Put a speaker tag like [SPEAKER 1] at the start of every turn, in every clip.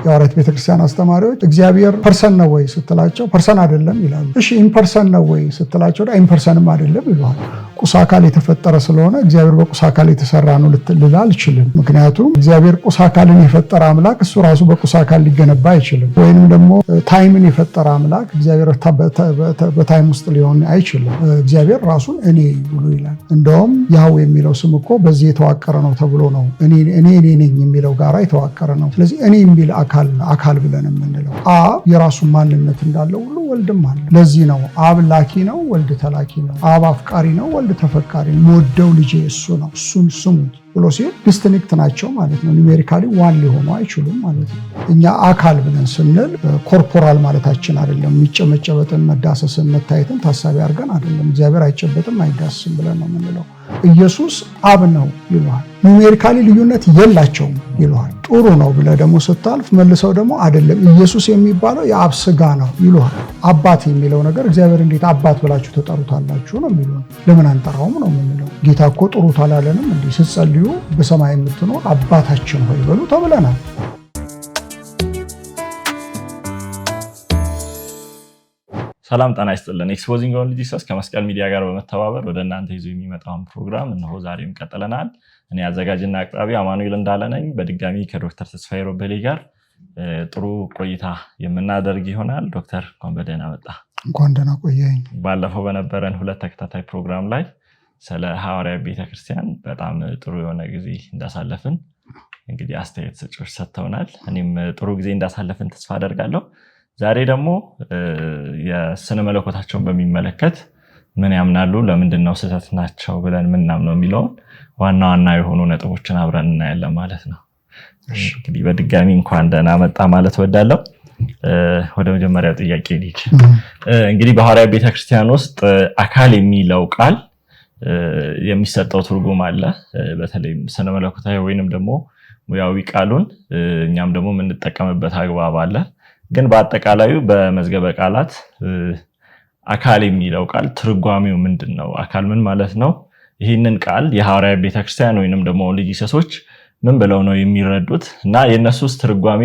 [SPEAKER 1] የሐዋርያት ቤተክርስቲያን አስተማሪዎች እግዚአብሔር ፐርሰን ነው ወይ ስትላቸው ፐርሰን አይደለም ይላሉ። እሺ ኢምፐርሰን ነው ወይ ስትላቸው ኢምፐርሰንም አይደለም ይላሉ። ቁስ አካል የተፈጠረ ስለሆነ እግዚአብሔር በቁስ አካል የተሰራ ነው ልል አልችልም። ምክንያቱም እግዚአብሔር ቁስ አካልን የፈጠረ አምላክ እሱ ራሱ በቁስ አካል ሊገነባ አይችልም። ወይንም ደግሞ ታይምን የፈጠረ አምላክ እግዚአብሔር በታይም ውስጥ ሊሆን አይችልም። እግዚአብሔር ራሱን እኔ ብሎ ይላል። እንደውም ያህዌ የሚለው ስም እኮ በዚህ የተዋቀረ ነው ተብሎ ነው እኔ ነኝ የሚለው ጋራ የተዋቀረ ነው። ስለዚህ እኔ የሚል አካል ብለን የምንለው አብ የራሱ ማንነት እንዳለው ሁሉ ወልድም አለ። ለዚህ ነው አብ ላኪ ነው፣ ወልድ ተላኪ ነው። አብ አፍቃሪ ነው፣ ወልድ ተፈቃሪ ነው። የምወደው ልጄ እሱ ነው፣ እሱን ስሙት ብሎ ሲል ዲስቲንክት ናቸው ማለት ነው። ኒሜሪካሊ ዋን ሊሆኑ አይችሉም ማለት ነው። እኛ አካል ብለን ስንል ኮርፖራል ማለታችን አይደለም። የሚጨመጨበትን መዳሰስን መታየትን ታሳቢ አድርገን አይደለም። እግዚአብሔር አይጨበጥም አይዳስም ብለን ነው የምንለው። ኢየሱስ አብ ነው ይለዋል። ኒሜሪካሊ ልዩነት የላቸውም ይለዋል። ጥሩ ነው ብለህ ደግሞ ስታልፍ መልሰው ደግሞ አይደለም ኢየሱስ የሚባለው የአብ ስጋ ነው ይለዋል። አባት የሚለው ነገር እግዚአብሔር እንዴት አባት ብላችሁ ተጠሩታላችሁ ነው የሚለው። ለምን አንጠራውም ነው የምንለው። ጌታ እኮ ጥሩት አላለንም? እንዲህ ስትጸልዩ በሰማይ የምትኖር አባታችን ሆይ በሉ ተብለናል።
[SPEAKER 2] ሰላም ጤና ይስጥልን። ኤክስፖዚንግ ኦንሊ ጂሰስ ከመስቀል ሚዲያ ጋር በመተባበር ወደ እናንተ ይዞ የሚመጣውን ፕሮግራም እነሆ ዛሬም ቀጥለናል። እኔ አዘጋጅና አቅራቢ አማኑኤል እንዳለ ነኝ። በድጋሚ ከዶክተር ተስፋዬ ሮቤሌ ጋር ጥሩ ቆይታ የምናደርግ ይሆናል። ዶክተር እንኳን በደህና መጣ።
[SPEAKER 1] እንኳን ደህና ቆየኝ።
[SPEAKER 2] ባለፈው በነበረን 2 ተከታታይ ፕሮግራም ላይ ስለ ሐዋርያት ቤተክርስቲያን በጣም ጥሩ የሆነ ጊዜ እንዳሳለፍን እንግዲህ አስተያየት ሰጪዎች ሰጥተውናል። እኔም ጥሩ ጊዜ እንዳሳለፍን ተስፋ አደርጋለሁ። ዛሬ ደግሞ የስነ መለኮታቸውን በሚመለከት ምን ያምናሉ፣ ለምንድነው ስህተት ናቸው ብለን ምናምነው የሚለውን ዋና የሆኑ ነጥቦችን አብረን እናያለን ማለት ነው። እንግዲህ በድጋሚ እንኳን ደህና መጣ ማለት ወዳለው ወደ መጀመሪያው ጥያቄ ልሂድ። እንግዲህ በሐዋርያት ቤተክርስቲያን ውስጥ አካል የሚለው ቃል የሚሰጠው ትርጉም አለ። በተለይ ስነ መለኮታዊ ወይንም ደግሞ ሙያዊ ቃሉን እኛም ደግሞ የምንጠቀምበት አግባብ አለ። ግን በአጠቃላዩ በመዝገበ ቃላት አካል የሚለው ቃል ትርጓሜው ምንድነው? አካል ምን ማለት ነው? ይህንን ቃል የሐዋርያት ቤተክርስቲያን ወይንም ደግሞ ጂሰሶች ምን ብለው ነው የሚረዱት? እና የነሱስ ትርጓሜ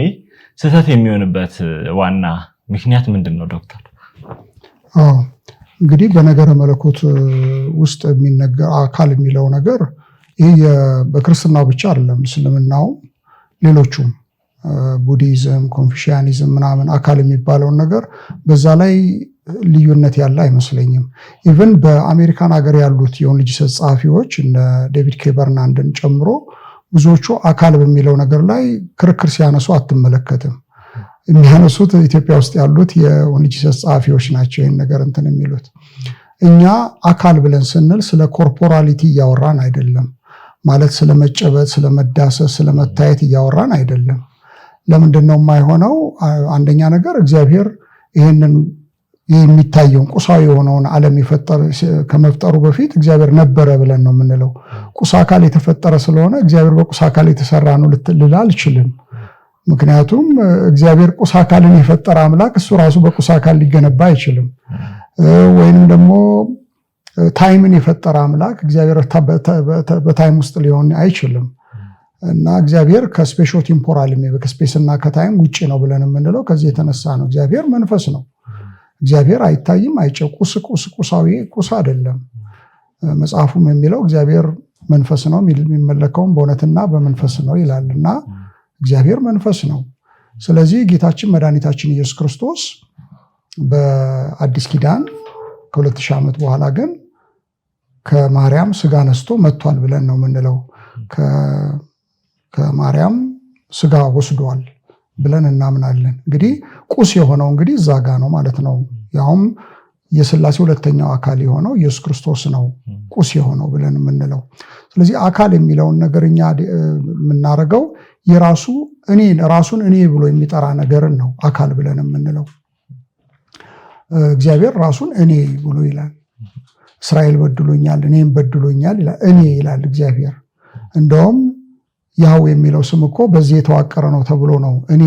[SPEAKER 2] ስህተት የሚሆንበት ዋና ምክንያት ምንድነው ዶክተር?
[SPEAKER 1] እንግዲህ በነገረ መለኮት ውስጥ የሚነገር አካል የሚለው ነገር ይሄ በክርስትናው ብቻ አይደለም፣ እስልምናው ሌሎቹም ቡዲዝም፣ ኮንፊሽያኒዝም ምናምን አካል የሚባለውን ነገር በዛ ላይ ልዩነት ያለ አይመስለኝም። ኢቭን በአሜሪካን ሀገር ያሉት የኦንሊ ጂሰስ ጸሐፊዎች እነ ዴቪድ ኬ በርናንድን ጨምሮ ብዙዎቹ አካል በሚለው ነገር ላይ ክርክር ሲያነሱ አትመለከትም። የሚያነሱት ኢትዮጵያ ውስጥ ያሉት የኦንሊ ጂሰስ ጸሐፊዎች ናቸው ይህን ነገር እንትን የሚሉት። እኛ አካል ብለን ስንል ስለ ኮርፖራሊቲ እያወራን አይደለም። ማለት ስለመጨበጥ፣ ስለመዳሰስ፣ ስለመታየት እያወራን አይደለም። ለምንድነው የማይሆነው? አንደኛ ነገር እግዚአብሔር ይህንን የሚታየውን ቁሳዊ የሆነውን ዓለም ከመፍጠሩ በፊት እግዚአብሔር ነበረ ብለን ነው የምንለው። ቁስ አካል የተፈጠረ ስለሆነ እግዚአብሔር በቁስ አካል የተሰራ ነው ልል አልችልም። ምክንያቱም እግዚአብሔር ቁስ አካልን የፈጠረ አምላክ እሱ ራሱ በቁስ አካል ሊገነባ አይችልም። ወይንም ደግሞ ታይምን የፈጠረ አምላክ እግዚአብሔር በታይም ውስጥ ሊሆን አይችልም። እና እግዚአብሔር ከስፔሾ ቴምፖራል ከስፔስና ከታይም ውጪ ነው ብለን የምንለው ከዚህ የተነሳ ነው። እግዚአብሔር መንፈስ ነው። እግዚአብሔር አይታይም፣ ቁሳዊ ቁስ አይደለም። መጽሐፉም የሚለው እግዚአብሔር መንፈስ ነው፣ የሚመለከውም በእውነትና በመንፈስ ነው ይላልና እግዚአብሔር መንፈስ ነው። ስለዚህ ጌታችን መድኃኒታችን ኢየሱስ ክርስቶስ በአዲስ ኪዳን ከ2000 ዓመት በኋላ ግን ከማርያም ስጋ ነስቶ መጥቷል ብለን ነው የምንለው። ከማርያም ስጋ ወስዷል ብለን እናምናለን። እንግዲህ ቁስ የሆነው እንግዲህ እዛ ጋ ነው ማለት ነው። ያውም የሥላሴ ሁለተኛው አካል የሆነው ኢየሱስ ክርስቶስ ነው ቁስ የሆነው ብለን የምንለው። ስለዚህ አካል የሚለውን ነገር እኛ የምናደርገው ራሱን እኔ ብሎ የሚጠራ ነገርን ነው አካል ብለን የምንለው። እግዚአብሔር ራሱን እኔ ብሎ ይላል። እስራኤል በድሎኛል፣ እኔም በድሎኛል ይላል። እኔ ይላል እግዚአብሔር። እንደውም ያህዌ የሚለው ስም እኮ በዚህ የተዋቀረ ነው ተብሎ ነው እኔ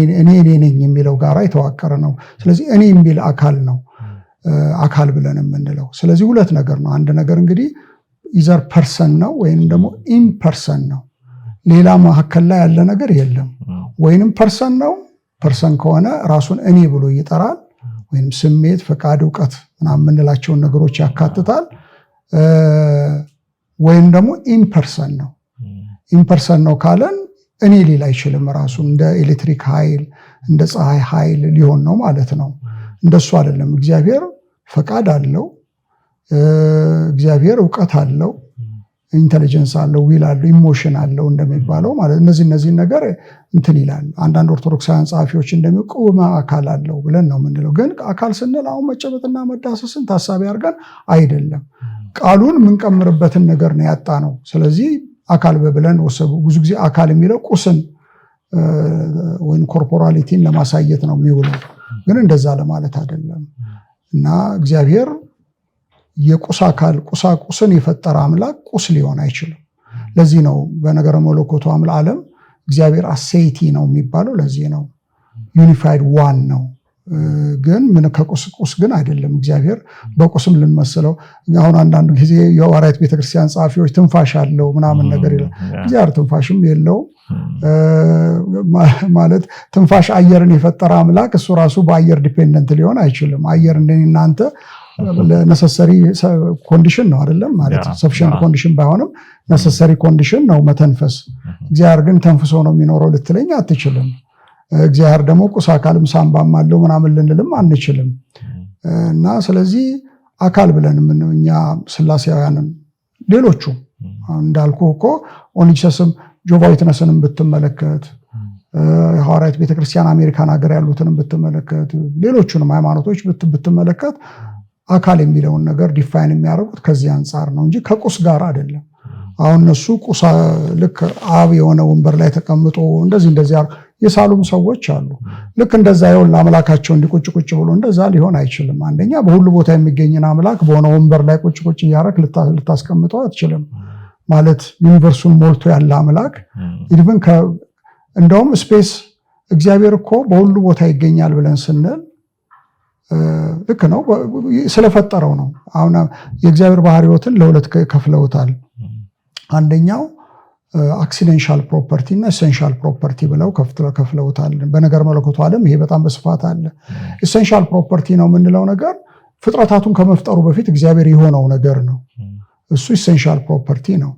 [SPEAKER 1] ነኝ የሚለው ጋራ የተዋቀረ ነው። ስለዚህ እኔ የሚል አካል ነው አካል ብለን የምንለው። ስለዚህ ሁለት ነገር ነው። አንድ ነገር እንግዲህ ኢዘር ፐርሰን ነው ወይንም ደግሞ ኢምፐርሰን ነው። ሌላ መካከል ላይ ያለ ነገር የለም። ወይንም ፐርሰን ነው ፐርሰን ከሆነ ራሱን እኔ ብሎ ይጠራል። ወይም ስሜት፣ ፈቃድ፣ እውቀት ምናምን የምንላቸውን ነገሮች ያካትታል። ወይም ደግሞ ኢምፐርሰን ነው። ኢምፐርሰን ነው ካለን እኔ ሊል አይችልም። ራሱን እንደ ኤሌክትሪክ ኃይል እንደ ፀሐይ ኃይል ሊሆን ነው ማለት ነው። እንደሱ አይደለም። እግዚአብሔር ፈቃድ አለው። እግዚአብሔር እውቀት አለው፣ ኢንተለጀንስ አለው፣ ዊል አለው፣ ኢሞሽን አለው እንደሚባለው ማለት እነዚህ ነገር እንትን ይላል። አንዳንድ ኦርቶዶክሳውያን ጸሐፊዎች እንደሚቆመ አካል አለው ብለን ነው የምንለው። ግን አካል ስንል አሁን መጨበጥና መዳሰስን ታሳቢ አድርገን አይደለም። ቃሉን የምንቀምርበትን ነገር ነው ያጣ ነው። ስለዚህ አካል ብለን ወሰቡ። ብዙ ጊዜ አካል የሚለው ቁስን ወይም ኮርፖራሊቲን ለማሳየት ነው የሚውለው። ግን እንደዛ ለማለት አይደለም። እና እግዚአብሔር የቁስ አካል ቁሳቁስን የፈጠረ አምላክ ቁስ ሊሆን አይችልም። ለዚህ ነው በነገረ መለኮቱ ዓለም እግዚአብሔር አሴይቲ ነው የሚባለው። ለዚህ ነው ዩኒፋይድ ዋን ነው። ግን ምን ከቁስ ግን አይደለም። እግዚአብሔር በቁስም ልንመስለው አሁን አንዳንድ ጊዜ የሐዋርያት ቤተክርስቲያን ጸሐፊዎች ትንፋሽ አለው ምናምን ነገር ይላል። እግዚአብሔር ትንፋሽም የለውም ማለት ትንፋሽ አየርን የፈጠረ አምላክ እሱ ራሱ በአየር ዲፔንደንት ሊሆን አይችልም። አየር እንደናንተ ነሰሰሪ ኮንዲሽን ነው አይደለም ማለት ሰፊሽንት ኮንዲሽን ባይሆንም ነሰሰሪ ኮንዲሽን ነው መተንፈስ። እግዚአብሔር ግን ተንፍሶ ነው የሚኖረው ልትለኝ አትችልም። እግዚአብሔር ደግሞ ቁስ አካልም ሳምባም አለው ምናምን ልንልም አንችልም። እና ስለዚህ አካል ብለን እኛ ስላሴያውያንም ሌሎቹ እንዳልኩ እኮ ኦኒክሰስም ጆቫ ዊትነስንም ብትመለከት ሐዋርያት ቤተክርስቲያን አሜሪካን ሀገር ያሉትንም ብትመለከት ሌሎቹንም ሃይማኖቶች ብትመለከት አካል የሚለውን ነገር ዲፋይን የሚያደርጉት ከዚህ አንጻር ነው እንጂ ከቁስ ጋር አይደለም። አሁን እነሱ ቁሳ ልክ አብ የሆነ ወንበር ላይ ተቀምጦ እንደዚህ የሳሉም ሰዎች አሉ። ልክ እንደዛ ይሁን አምላካቸው እንዲቁጭ ብሎ እንደዛ ሊሆን አይችልም። አንደኛ በሁሉ ቦታ የሚገኝን አምላክ በሆነ ወንበር ላይ ቁጭ እያደረክ ልታስቀምጠው አትችልም። ማለት ዩኒቨርሱን ሞልቶ ያለ አምላክ ኢቭን እንደውም ስፔስ እግዚአብሔር እኮ በሁሉ ቦታ ይገኛል ብለን ስንል ልክ ነው ስለፈጠረው ነው። አሁን የእግዚአብሔር ባህሪዎትን ለሁለት ከፍለውታል። አንደኛው አክሲደንሻል ፕሮፐርቲ እና ኤሰንሻል ፕሮፐርቲ ብለው ከፍለውታል። በነገር መለኮቱ ዓለም ይሄ በጣም በስፋት አለ። ኤሰንሻል ፕሮፐርቲ ነው የምንለው ነገር ፍጥረታቱን ከመፍጠሩ በፊት እግዚአብሔር የሆነው ነገር ነው። እሱ ኤሰንሻል ፕሮፐርቲ ነው።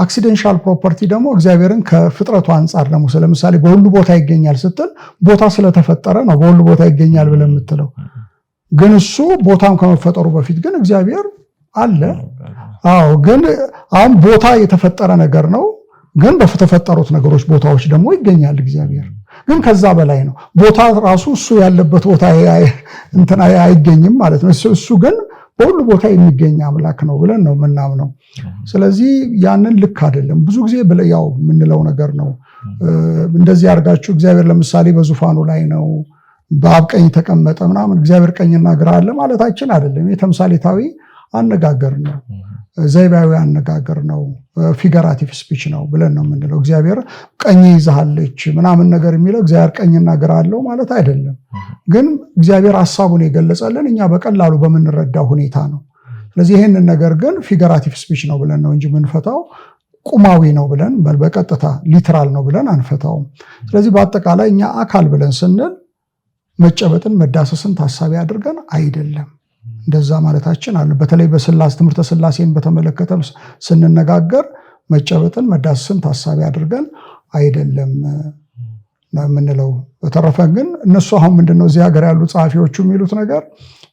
[SPEAKER 1] አክሲደንሻል ፕሮፐርቲ ደግሞ እግዚአብሔርን ከፍጥረቱ አንጻር ደግሞ ለምሳሌ በሁሉ ቦታ ይገኛል ስትል ቦታ ስለተፈጠረ ነው በሁሉ ቦታ ይገኛል ብለን የምትለው። ግን እሱ ቦታም ከመፈጠሩ በፊት ግን እግዚአብሔር አለ። አዎ፣ ግን አሁን ቦታ የተፈጠረ ነገር ነው። ግን በተፈጠሩት ነገሮች ቦታዎች ደግሞ ይገኛል እግዚአብሔር። ግን ከዛ በላይ ነው። ቦታ ራሱ እሱ ያለበት ቦታ እንትና አይገኝም ማለት ነው። እሱ ግን በሁሉ ቦታ የሚገኝ አምላክ ነው ብለን ነው የምናምነው። ስለዚህ ያንን ልክ አይደለም። ብዙ ጊዜ ያው የምንለው ነገር ነው። እንደዚህ አድርጋችሁ እግዚአብሔር ለምሳሌ በዙፋኑ ላይ ነው በአብ ቀኝ ተቀመጠ ምናምን እግዚአብሔር ቀኝና ግራ አለ ማለታችን አይደለም። የተምሳሌታዊ አነጋገር ነው፣ ዘይባዊ አነጋገር ነው፣ ፊገራቲቭ ስፒች ነው ብለን ነው የምንለው። እግዚአብሔር ቀኝ ይዛለች ምናምን ነገር የሚለው እግዚአብሔር ቀኝና ግራ አለው ማለት አይደለም። ግን እግዚአብሔር ሐሳቡን የገለጸልን እኛ በቀላሉ በምንረዳው ሁኔታ ነው። ስለዚህ ይህንን ነገር ግን ፊገራቲቭ ስፒች ነው ብለን ነው እንጂ የምንፈታው ቁማዊ ነው ብለን በቀጥታ ሊትራል ነው ብለን አንፈታውም። ስለዚህ በአጠቃላይ እኛ አካል ብለን ስንል መጨበጥን መዳሰስን ታሳቢ አድርገን አይደለም። እንደዛ ማለታችን አለ። በተለይ በስላሴ ትምህርተ ስላሴን በተመለከተ ስንነጋገር መጨበጥን መዳሰስን ታሳቢ አድርገን አይደለም የምንለው። በተረፈ ግን እነሱ አሁን ምንድነው እዚህ ሀገር ያሉ ጸሐፊዎቹ የሚሉት ነገር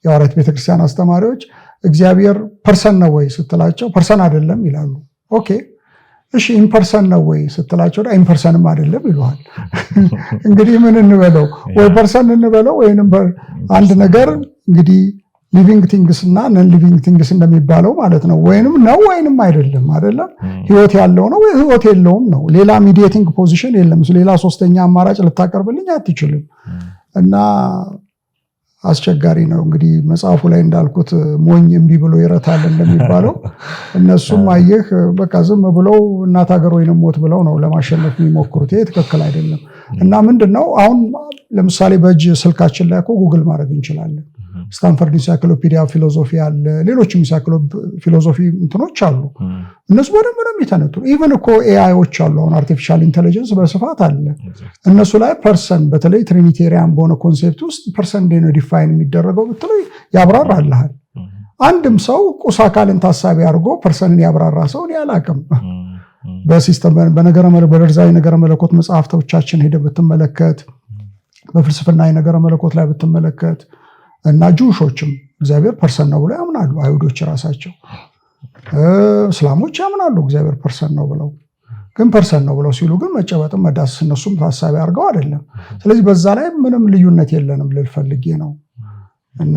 [SPEAKER 1] የሐዋርያት ቤተክርስቲያን አስተማሪዎች እግዚአብሔር ፐርሰን ነው ወይ ስትላቸው ፐርሰን አይደለም ይላሉ። ኦኬ እሺ ኢምፐርሰን ነው ወይ ስትላቸው ኢምፐርሰንም አይደለም ይሉሃል። እንግዲህ ምን እንበለው? ወይ ፐርሰን እንበለው ወይንም አንድ ነገር እንግዲህ ሊቪንግ ቲንግስ እና ነን ሊቪንግ ቲንግስ እንደሚባለው ማለት ነው። ወይንም ነው ወይንም አይደለም አይደለም። ህይወት ያለው ነው ወይ ህይወት የለውም ነው። ሌላ ሚዲየቲንግ ፖዚሽን የለም። ሌላ ሶስተኛ አማራጭ ልታቀርብልኝ አትችልም። እና አስቸጋሪ ነው። እንግዲህ መጽሐፉ ላይ እንዳልኩት ሞኝ እምቢ ብሎ ይረታል እንደሚባለው እነሱም አየህ በቃ ዝም ብለው እናት ሀገር ወይንም ሞት ብለው ነው ለማሸነፍ የሚሞክሩት። ይሄ ትክክል አይደለም። እና ምንድነው አሁን ለምሳሌ በእጅ ስልካችን ላይ እኮ ጉግል ማድረግ እንችላለን። ስታንፈርድ ኢንሳይክሎፒዲያ ፊሎሶፊ አለ፣ ሌሎችም ፊሎሶፊ እንትኖች አሉ። እነሱ በደንብ ነው የሚተነትኑ። ኢቨን እኮ ኤአይዎች አሉ፣ አሁን አርቲፊሻል ኢንቴሊጀንስ በስፋት አለ። እነሱ ላይ ፐርሰን በተለይ ትሪኒቴሪያን በሆነ ኮንሴፕት ውስጥ ፐርሰን እንዴት ነው ዲፋይን የሚደረገው ብትለው ያብራራልሃል። አንድም ሰው ቁስ አካልን ታሳቢ አድርጎ ፐርሰንን ያብራራ ሰው እኔ አላውቅም። በሲስተም በደርዛዊ ነገረ መለኮት መጽሐፍቶቻችን ሄደ ብትመለከት፣ በፍልስፍና የነገረ መለኮት ላይ ብትመለከት እና ጁሾችም እግዚአብሔር ፐርሰን ነው ብለው ያምናሉ። አይሁዶች ራሳቸው፣ እስላሞች ያምናሉ እግዚአብሔር ፐርሰን ነው ብለው። ግን ፐርሰን ነው ብለው ሲሉ ግን መጨበጥም መዳሰስ እነሱም ታሳቢ አድርገው አይደለም። ስለዚህ በዛ ላይ ምንም ልዩነት የለንም ልል ፈልጌ ነው። እና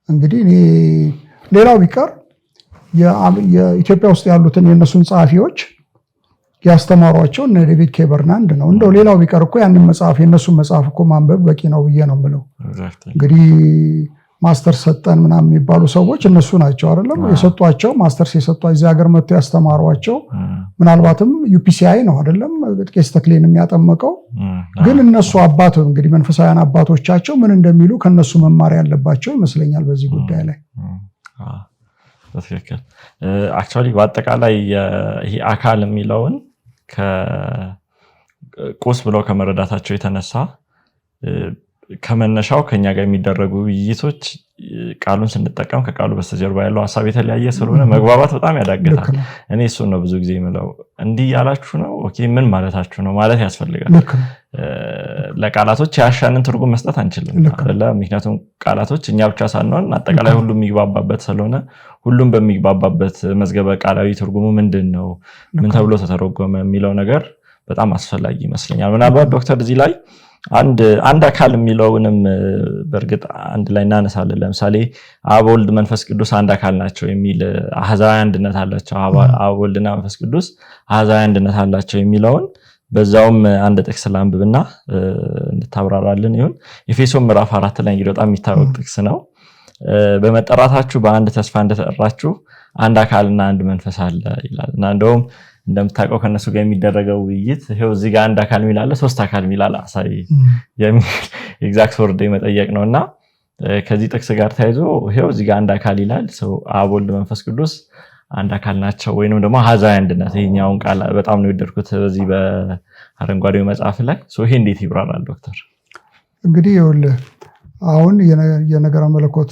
[SPEAKER 1] እንግዲህ እኔ ሌላው ቢቀር የኢትዮጵያ ውስጥ ያሉትን የእነሱን ጸሐፊዎች ያስተማሯቸው እነ ዴቪድ ኬ በርናንድ ነው። እንደው ሌላው ቢቀር እኮ ያንን መጽሐፍ የእነሱን መጽሐፍ እኮ ማንበብ በቂ ነው ብዬ ነው የምለው። እንግዲህ ማስተር ሰጠን ምናምን የሚባሉ ሰዎች እነሱ ናቸው አይደለም የሰጧቸው። ማስተርስ የሰጧቸው እዚህ ሀገር መጥተው ያስተማሯቸው ምናልባትም ዩፒሲአይ ነው አይደለም ቄስ ተክሌን የሚያጠመቀው። ግን እነሱ አባቱ እንግዲህ መንፈሳውያን አባቶቻቸው ምን እንደሚሉ ከነሱ መማር ያለባቸው ይመስለኛል በዚህ ጉዳይ ላይ።
[SPEAKER 2] በትክክል አክቹዋሊ በአጠቃላይ ይሄ አካል የሚለውን ከቁስ ብለው ከመረዳታቸው የተነሳ ከመነሻው ከኛ ጋር የሚደረጉ ውይይቶች ቃሉን ስንጠቀም ከቃሉ በስተጀርባ ያለው ሐሳብ የተለያየ ስለሆነ መግባባት በጣም ያዳግታል። እኔ እሱን ነው ብዙ ጊዜ የምለው። እንዲህ ያላችሁ ነው ኦኬ ምን ማለታችሁ ነው ማለት ያስፈልጋል። ለቃላቶች ያሻንን ትርጉም መስጠት አንችልም አይደለ? ምክንያቱም ቃላቶች እኛ ብቻ ሳንሆን አጠቃላይ ሁሉም የሚግባባበት ስለሆነ ሁሉም በሚግባባበት መዝገበ ቃላዊ ትርጉሙ ምንድነው ምን ተብሎ ተተረጎመ የሚለው ነገር በጣም አስፈላጊ ይመስለኛል። ምናልባት ዶክተር እዚህ ላይ አንድ አካል የሚለውንም በእርግጥ አንድ ላይ እናነሳለን። ለምሳሌ አብ ወልድ መንፈስ ቅዱስ አንድ አካል ናቸው የሚል አሃዛዊ አንድነት አላቸው። አብ ወልድና መንፈስ ቅዱስ አሃዛዊ አንድነት አላቸው የሚለውን በዛውም አንድ ጥቅስ ላንብብና እንድታብራራልን ይሁን። ኤፌሶን ምዕራፍ 4 ላይ እንግዲህ በጣም የሚታወቅ ጥቅስ ነው። በመጠራታችሁ በአንድ ተስፋ እንደተጠራችሁ አንድ አካልና አንድ መንፈስ አለ ይላል። እና እንደውም እንደምታውቀው ከነሱ ጋር የሚደረገው ውይይት ይሄው እዚህ ጋር አንድ አካል ሚላለ ሶስት አካል ሚላለ አሳይ የሚል ኤግዛክት ወርድ የመጠየቅ ነውና ከዚህ ጥቅስ ጋር ተያይዞ ይሄው እዚህ ጋር አንድ አካል ይላል። አብ ወልድ መንፈስ ቅዱስ አንድ አካል ናቸው ወይንም ደግሞ አሃዛዊ አንድነት። ይሄኛውን ቃል በጣም ነው የወደድኩት በዚህ በአረንጓዴው መጽሐፍ ላይ። ይሄ እንዴት ይብራራል ዶክተር?
[SPEAKER 1] እንግዲህ ይኸውልህ አሁን የነገረ መለኮት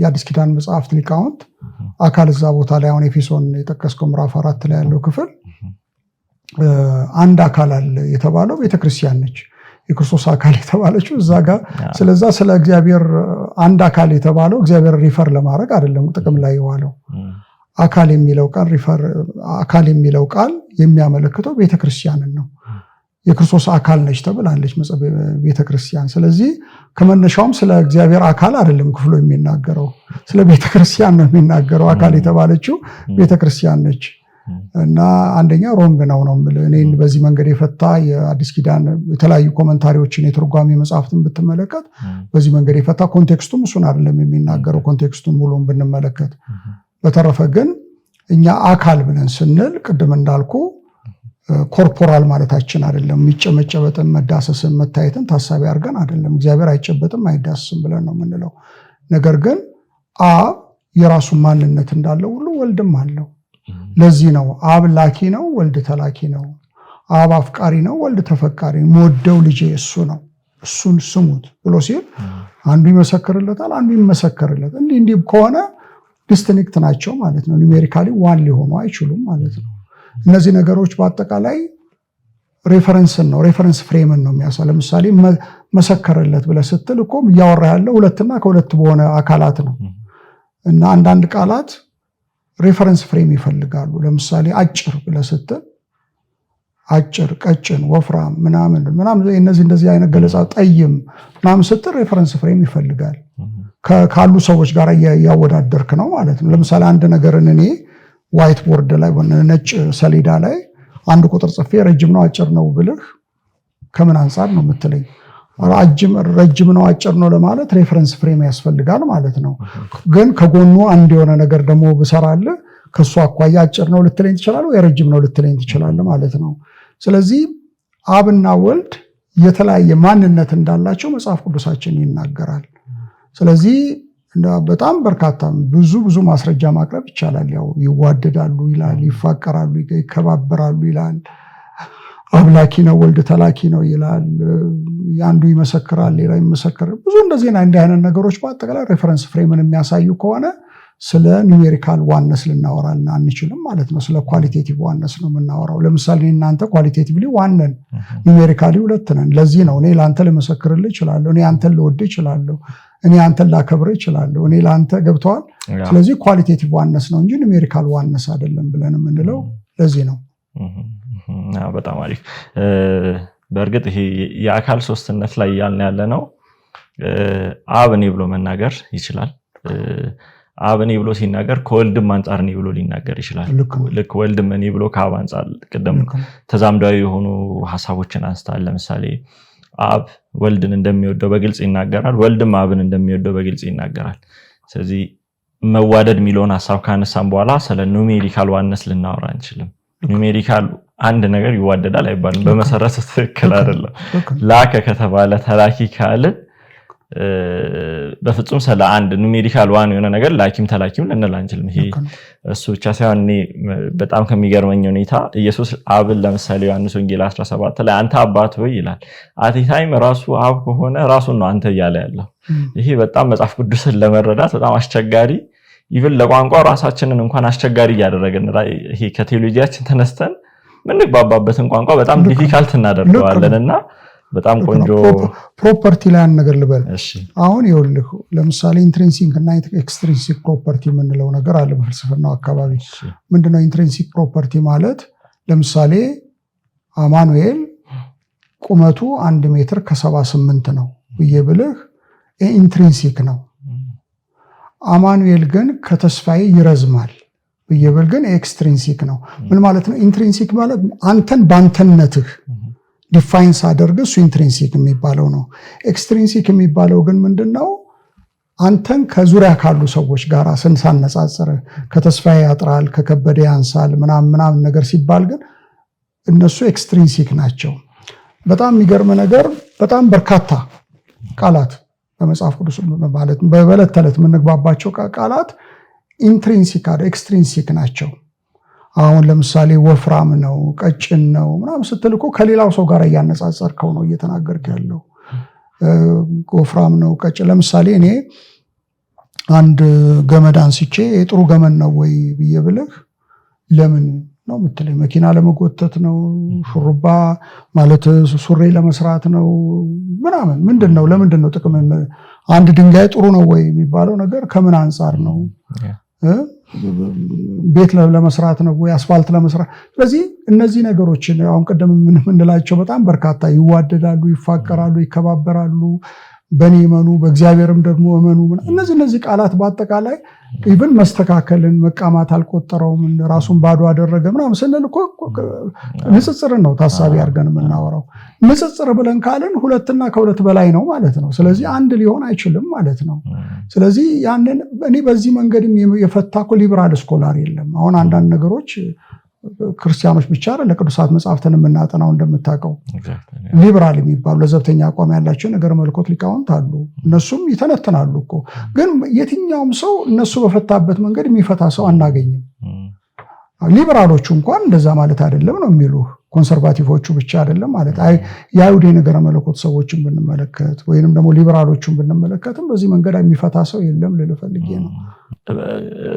[SPEAKER 1] የአዲስ ኪዳን መጽሐፍት ሊቃውንት አካል እዛ ቦታ ላይ አሁን ኤፌሶን የጠቀስከው ምዕራፍ 4 ላይ ያለው ክፍል አንድ አካል አለ የተባለው ቤተክርስቲያን ነች። የክርስቶስ አካል የተባለችው እዛ ጋር። ስለዛ ስለ እግዚአብሔር አንድ አካል የተባለው እግዚአብሔር ሪፈር ለማድረግ አይደለም ጥቅም ላይ የዋለው። አካል የሚለው ቃል የሚያመለክተው ቤተክርስቲያንን ነው። የክርስቶስ አካል ነች ተብላለች ቤተክርስቲያን። ስለዚህ ከመነሻውም ስለ እግዚአብሔር አካል አይደለም ክፍሉ የሚናገረው፣ ስለ ቤተክርስቲያን ነው የሚናገረው። አካል የተባለችው ቤተክርስቲያን ነች እና አንደኛ ሮንግ ነው የምልህ እኔ። በዚህ መንገድ የፈታ የአዲስ ኪዳን የተለያዩ ኮመንታሪዎችን የትርጓሜ መጽሐፍትን ብትመለከት በዚህ መንገድ የፈታ ኮንቴክስቱም እሱን አይደለም የሚናገረው፣ ኮንቴክስቱን ሙሉን ብንመለከት። በተረፈ ግን እኛ አካል ብለን ስንል ቅድም እንዳልኩ ኮርፖራል ማለታችን አይደለም። የሚጨመጨበትን መዳሰስን መታየትን ታሳቢ አድርገን አይደለም። እግዚአብሔር አይጨበጥም አይዳስም ብለን ነው የምንለው። ነገር ግን አብ የራሱ ማንነት እንዳለው ሁሉ ወልድም አለው። ለዚህ ነው አብ ላኪ ነው ወልድ ተላኪ ነው። አብ አፍቃሪ ነው ወልድ ተፈቃሪ ነው። የምወደው ልጄ እሱ ነው እሱን ስሙት ብሎ ሲል አንዱ ይመሰክርለታል አንዱ ይመሰክርለታል። እንዲህ ከሆነ ዲስቲንክት ናቸው ማለት ነው። ኒሜሪካሊ ዋን ሊሆኑ አይችሉም ማለት ነው። እነዚህ ነገሮች በአጠቃላይ ሬፈረንስ ፍሬምን ነው የሚያሳይ። ለምሳሌ መሰከረለት ብለህ ስትል እኮ እያወራ ያለው ሁለትና ከሁለት በሆነ አካላት ነው። እና አንዳንድ ቃላት ሬፈረንስ ፍሬም ይፈልጋሉ። ለምሳሌ አጭር ብለህ ስትል አጭር፣ ቀጭን፣ ወፍራም ምናምን እንደዚህ አይነት ገለጻ፣ ጠይም ምናምን ስትል ሬፈረንስ ፍሬም ይፈልጋል። ካሉ ሰዎች ጋር እያወዳደርክ ነው ማለት ነው። ለምሳሌ አንድ ነገርን እኔ ዋይት ቦርድ ላይ ነጭ ሰሌዳ ላይ አንድ ቁጥር ጽፌ ረጅም ነው አጭር ነው ብልህ ከምን አንፃር ነው የምትለኝ? ረጅም ነው አጭር ነው ለማለት ሬፈረንስ ፍሬም ያስፈልጋል ማለት ነው። ግን ከጎኑ አንድ የሆነ ነገር ደግሞ ብሰራልህ ከሱ አኳያ አጭር ነው ልትለኝ ትችላለህ ወይ ረጅም ነው ልትለኝ ትችላለህ ማለት ነው። ስለዚህ አብና ወልድ የተለያየ ማንነት እንዳላቸው መጽሐፍ ቅዱሳችን ይናገራል። ስለዚህ በጣም በርካታ ብዙ ማስረጃ ማቅረብ ይቻላል። ያው ይዋደዳሉ ይላል፣ ይፋቀራሉ፣ ይከባበራሉ ይላል፣ አምላኪ ነው ወልድ ተላኪ ነው ይላል፣ አንዱ ይመሰክራል ሌላ ይመሰክር። ብዙ እንደዚህ አይነት ነገሮች በአጠቃላይ ሬፈረንስ ፍሬምን የሚያሳዩ ከሆነ ስለ ኒውሜሪካል ዋነስ ልናወራልና አንችልም ማለት ነው። ስለ ኳሊቴቲቭ ዋነስ ነው የምናወራው። ለምሳሌ እናንተ ኳሊቴቲቭሊ ዋነን ኒውሜሪካሊ ሁለት ነን። ለዚህ ነው እኔ ለአንተ ልመሰክርልህ እችላለሁ፣ እኔ አንተን ልወድህ እችላለሁ፣ እኔ አንተን ላከብርህ እችላለሁ፣ እኔ ለአንተ ገብተዋል። ስለዚህ ኳሊቴቲቭ ዋነስ ነው እንጂ ኒውሜሪካል ዋነስ አይደለም ብለን የምንለው ለዚህ ነው።
[SPEAKER 2] በጣም አሪፍ። በእርግጥ ይሄ የአካል ሶስትነት ላይ ያልን ያለ ነው። አብ እኔ ብሎ መናገር ይችላል። አብ እኔ ብሎ ሲናገር ከወልድም አንጻር እኔ ብሎ ሊናገር ይችላል። ልክ ወልድም እኔ ብሎ ከአብ አንጻር ቅድም ተዛምዳዊ የሆኑ ሐሳቦችን አንስታል። ለምሳሌ አብ ወልድን እንደሚወደው በግልጽ ይናገራል፣ ወልድም አብን እንደሚወደው በግልጽ ይናገራል። ስለዚህ መዋደድ የሚለውን ሐሳብ ካነሳን በኋላ ስለ ኑሜሪካል ዋነስ ልናወራ አንችልም። ኑሜሪካል አንድ ነገር ይዋደዳል አይባልም። በመሰረቱ ትክክል አይደለም። ላከ ከተባለ ተላኪ ካልን በፍጹም ስለ አንድ ኑሜሪካል ዋን የሆነ ነገር ላኪም ተላኪም ልንል አንችልም። ይሄ እሱ ብቻ ሳይሆን እኔ በጣም ከሚገርመኝ ሁኔታ ኢየሱስ አብን ለምሳሌ ዮሐንስ ወንጌል 17 ላይ አንተ አባት ሆይ ይላል። አቴታይም ራሱ አብ ከሆነ ራሱን ነው አንተ እያለ ያለው። ይሄ በጣም መጽሐፍ ቅዱስን ለመረዳት በጣም አስቸጋሪ ኢቭን ለቋንቋ ራሳችንን እንኳን አስቸጋሪ እያደረገን ይሄ ከቴዎሎጂያችን ተነስተን ምንግባባበትን ቋንቋ በጣም ዲፊካልት እናደርገዋለንና በጣም ቆንጆ
[SPEAKER 1] ፕሮፐርቲ ላይ አንድ ነገር ልበል። አሁን ይኸውልህ ለምሳሌ ኢንትሪንሲክ እና ኤክስትሪንሲክ ፕሮፐርቲ የምንለው ነገር አለ በፍልስፍናው አካባቢ። ምንድነው ኢንትሪንሲክ ፕሮፐርቲ ማለት? ለምሳሌ አማኑኤል ቁመቱ 1 ሜትር ከ78 ነው ብዬ ብልህ ኢንትሪንሲክ ነው። አማኑኤል ግን ከተስፋዬ ይረዝማል ብዬ ብል ግን ኤክስትሪንሲክ ነው። ምን ማለት ነው? ኢንትሪንሲክ ማለት አንተን ባንተነትህ ዲፋይንስ አደርግ፣ እሱ ኢንትሪንሲክ የሚባለው ነው። ኤክስትሪንሲክ የሚባለው ግን ምንድነው? አንተን ከዙሪያ ካሉ ሰዎች ጋር ስንሳነጻጽር ከተስፋዬ ያጥራል፣ ከከበደ ያንሳል ምናምን ነገር ሲባል ግን እነሱ ኤክስትሪንሲክ ናቸው። በጣም የሚገርም ነገር በጣም በርካታ ቃላት በመጽሐፍ ቅዱስ ማለት በዕለት ተዕለት የምንግባባቸው ቃላት ኢንትሪንሲክ ኤክስትሪንሲክ ናቸው። አሁን ለምሳሌ ወፍራም ነው፣ ቀጭን ነው ምናምን ስትል እኮ ከሌላው ሰው ጋር እያነጻጸርከው ነው እየተናገርክ ያለው። ወፍራም ነው፣ ቀጭን። ለምሳሌ እኔ አንድ ገመድ አንስቼ የጥሩ ገመድ ነው ወይ ብዬ ብልህ ለምን ነው የምትለኝ? መኪና ለመጎተት ነው? ሹሩባ ማለት ሱሬ ለመስራት ነው? ምናምን ምንድነው? ለምንድነው ጥቅም? አንድ ድንጋይ ጥሩ ነው ወይ የሚባለው ነገር ከምን አንጻር ነው? ቤት ለመስራት ነው ወይ አስፋልት ለመስራት? ስለዚህ እነዚህ ነገሮችን አሁን ቀደም የምንላቸው በጣም በርካታ ይዋደዳሉ፣ ይፋቀራሉ፣ ይከባበራሉ፣ በእኔ እመኑ በእግዚአብሔርም ደግሞ እመኑ። እነዚህ ቃላት በአጠቃላይ ኢቭን መስተካከልን መቃማት አልቆጠረውም፣ ራሱን ባዶ አደረገ ምናምን ስንል እኮ ንጽጽርን ነው ታሳቢ አድርገን የምናወራው። ንጽጽር ብለን ካልን ሁለትና ከሁለት በላይ ነው ማለት ነው። ስለዚህ አንድ ሊሆን አይችልም ማለት ነው። ስለዚህ ያንን እኔ በዚህ መንገድም የፈታ እኮ ሊበራል ስኮላር የለም። አሁን አንዳንድ ነገሮች ክርስቲያኖች ብቻ አይደል ለቅዱሳት መጽሐፍትን የምናጠናው እንደምታውቀው ሊበራል የሚባሉ ለዘብተኛ አቋም ያላቸው ነገር መልኮት ሊቃውንት አሉ። እነሱም ይተነትናሉ እኮ። ግን የትኛውም ሰው እነሱ በፈታበት መንገድ የሚፈታ ሰው አናገኝም። ሊበራሎቹ እንኳን እንደዛ ማለት አይደለም ነው የሚሉ። ኮንሰርቫቲቮቹ ብቻ አይደለም ማለት የአይሁድ ነገር መልኮት ሰዎችን ብንመለከት ወይንም ደግሞ ሊበራሎቹን ብንመለከትም በዚህ መንገድ የሚፈታ ሰው የለም ልል ፈልጌ ነው።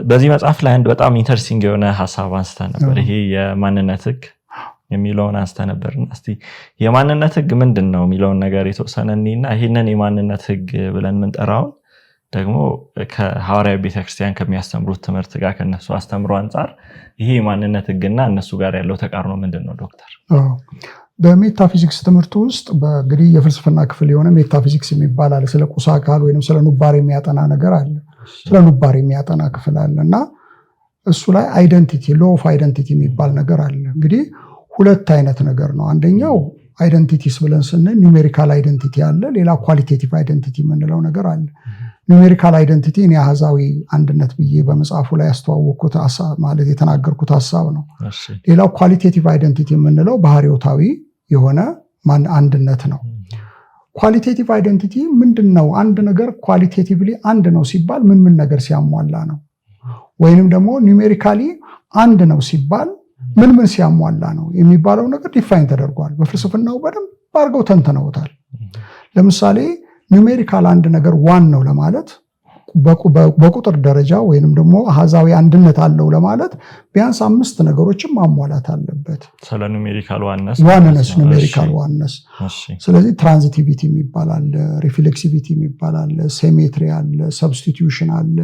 [SPEAKER 2] በዚህ መጽሐፍ ላይ አንድ በጣም ኢንተረስቲንግ የሆነ ሐሳብ አንስተ ነበር። ይሄ የማንነት ህግ የሚለውን አንስተ ነበርና እስቲ የማንነት ህግ ምንድነው የሚለውን ነገር የተወሰነና ይሄንን የማንነት ህግ ብለን ምንጠራው ደግሞ ከሐዋርያዊ ቤተክርስቲያን ከሚያስተምሩት ትምህርት ጋር ከነሱ አስተምሮ አንፃር ይሄ የማንነት ህግና እነሱ ጋር ያለው ተቃርኖ ምንድነው ዶክተር?
[SPEAKER 1] በሜታፊዚክስ ትምህርት ውስጥ በእንግዲህ የፍልስፍና ክፍል የሆነ ሜታፊዚክስ የሚባል አለ። ስለ ቁስ አካል ወይንም ስለ ኑባር የሚያጠና ነገር አለ። ስለ ኑባር የሚያጠና ክፍል አለና እሱ ላይ አይደንቲቲ ሎ ኦፍ አይደንቲቲ የሚባል ነገር አለ። እንግዲህ ሁለት አይነት ነገር ነው። አንደኛው አይደንቲቲስ ብለን ስንል ኒውሜሪካል አይደንቲቲ አለ፣ ሌላ ኳሊቴቲቭ አይደንቲቲ የምንለው ነገር አለ። ኒውሜሪካል አይደንቲቲ እኔ አሃዛዊ አንድነት ብዬ በመጽሐፉ ላይ ያስተዋወቅኩት ማለት የተናገርኩት ሐሳብ ነው። ሌላው ኳሊቴቲቭ አይደንቲቲ የምንለው ባህሪዮታዊ የሆነ አንድነት ነው። ኳሊቴቲቭ አይደንቲቲ ምንድነው? አንድ ነገር ኳሊቴቲቭሊ አንድ ነው ሲባል ምን ነገር ሲያሟላ ነው? ወይንም ደግሞ ኒውሜሪካሊ አንድ ነው ሲባል ምን ሲያሟላ ነው የሚባለው ነገር ዲፋይን ተደርጓል። በፍልስፍናው በደንብ አድርገው ተንትነውታል። ለምሳሌ ኒውሜሪካል አንድ ነገር ዋን ነው ለማለት በቁጥር ደረጃ ወይንም ደግሞ አሃዛዊ አንድነት አለው ለማለት ቢያንስ 5 ነገሮችን ማሟላት አለበት።
[SPEAKER 2] ስለ ኒውሜሪካል ዋንነስ
[SPEAKER 1] ኒውሜሪካል ዋንነስ። ስለዚህ ትራንዚቲቪቲ የሚባላል፣ ሪፍሌክሲቪቲ የሚባላል፣ ሴሜትሪ አለ፣ ሰብስቲቲዩሽን አለ።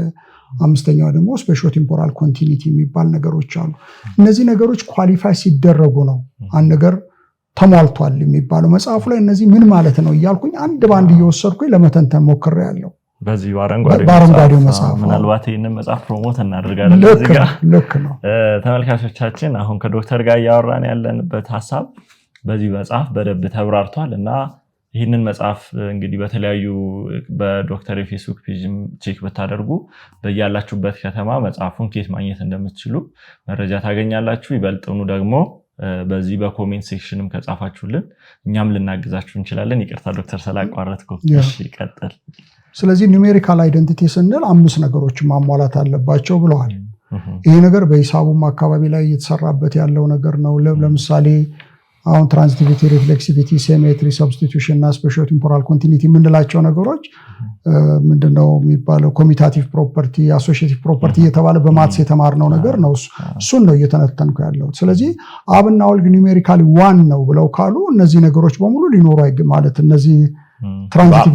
[SPEAKER 1] 5ኛው ደግሞ ስፔሾ ቴምፖራል ኮንቲኒቲ የሚባል ነገሮች አሉ። እነዚህ ነገሮች ኳሊፋይ ሲደረጉ ነው አንድ ነገር ተሟልቷል የሚባለው። መጽሐፉ ላይ እነዚህ ምን ማለት ነው እያልኩኝ አንድ ባንድ እየወሰድኩኝ ለመተንተን ሞክሬያለሁ።
[SPEAKER 2] በዚህ
[SPEAKER 1] በአረንጓዴው መጽሐፍ
[SPEAKER 2] ምናልባት ይህንን መጽሐፍ ፕሮሞት እናደርጋለን።
[SPEAKER 1] ልክ ነው።
[SPEAKER 2] ተመልካቾቻችን አሁን ከዶክተር ጋር እያወራን ያለንበት ሀሳብ በዚህ መጽሐፍ በደንብ ተብራርቷል እና ይህንን መጽሐፍ እንግዲህ በተለያዩ በዶክተር የፌስቡክ ፔጅም ቼክ ብታደርጉ በያላችሁበት ከተማ መጽሐፉን ከየት ማግኘት እንደምትችሉ መረጃ ታገኛላችሁ። ይበልጥኑ ደግሞ በዚህ በኮሜንት ሴክሽንም ከጻፋችሁልን እኛም ልናግዛችሁ እንችላለን። ይቅርታ ዶክተር ስላቋረጥኩ። እሺ ይቀጥል።
[SPEAKER 1] ስለዚህ ኒውሜሪካል አይደንቲቲ ስንል 5 ነገሮችን ማሟላት አለባቸው ብለዋል። ይሄ ነገር በሂሳቡም አካባቢ ላይ እየተሰራበት ያለው ነገር ነው። ለምሳሌ አሁን ትራንዚቲቪቲ፣ ሪፍሌክሲቪቲ፣ ሴሜትሪ፣ ሰብስቲቱሽን እና ስፔሾ ቴምፖራል ኮንቲኒቲ የምንላቸው ነገሮች ምንድነው የሚባለው? ኮሚታቲቭ ፕሮፐርቲ፣ አሶሺዬቲቭ ፕሮፐርቲ እየተባለ በማትስ የተማርነው ነገር ነው። እሱን ነው እየተነተንኩ ያለው። ስለዚህ አብና ወልድ ኒውሜሪካሊ ዋን ነው ብለው ካሉ እነዚህ ነገሮች በሙሉ ሊኖሩ ማለት እነዚህ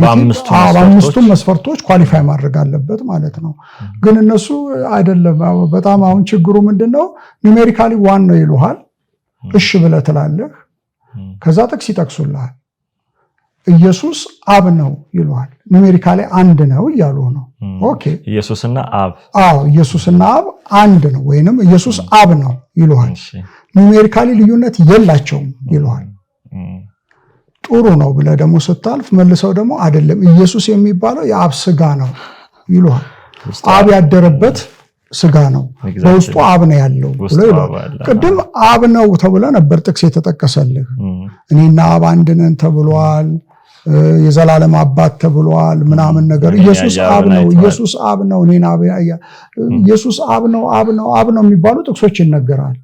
[SPEAKER 1] በአምስቱም መስፈርቶች ኳሊፋይ ማድረግ አለበት ማለት ነው። ግን እነሱ አይደለም። በጣም አሁን ችግሩ ምንድነው? ኒውሜሪካሊ ዋን ነው ይሉሃል። እሺ ብለህ ትላለህ። ከዛ ጥቅስ ይጠቅሱልሃል። ኢየሱስ አብ ነው ይሉሃል። ኒውሜሪካሊ አንድ ነው እያሉ ነው። ኦኬ
[SPEAKER 2] ኢየሱስና አብ
[SPEAKER 1] ኢየሱስና አብ አንድ ነው ወይንም ኢየሱስ አብ ነው ይሉሃል። ኒውሜሪካሊ ልዩነት የላቸውም ይሉሃል። ጥሩ ነው ብለህ ደግሞ ስታልፍ መልሰው ደግሞ አይደለም ኢየሱስ የሚባለው የአብ ስጋ ነው ይሉሃል። አብ ያደረበት ስጋ ነው፣ በውስጡ አብ ነው ያለው ብሎ ይላል። ቅድም አብ ነው ተብሎ ነበር ጥቅስ የተጠቀሰልህ። እኔና አብ አንድ ነን ተብሏል። የዘላለም አባት ተብሏል ምናምን ነገር። ኢየሱስ አብ ነው፣ ኢየሱስ አብ ነው፣ እኔና ኢየሱስ አብ ነው የሚባሉ ጥቅሶች ይነገራል።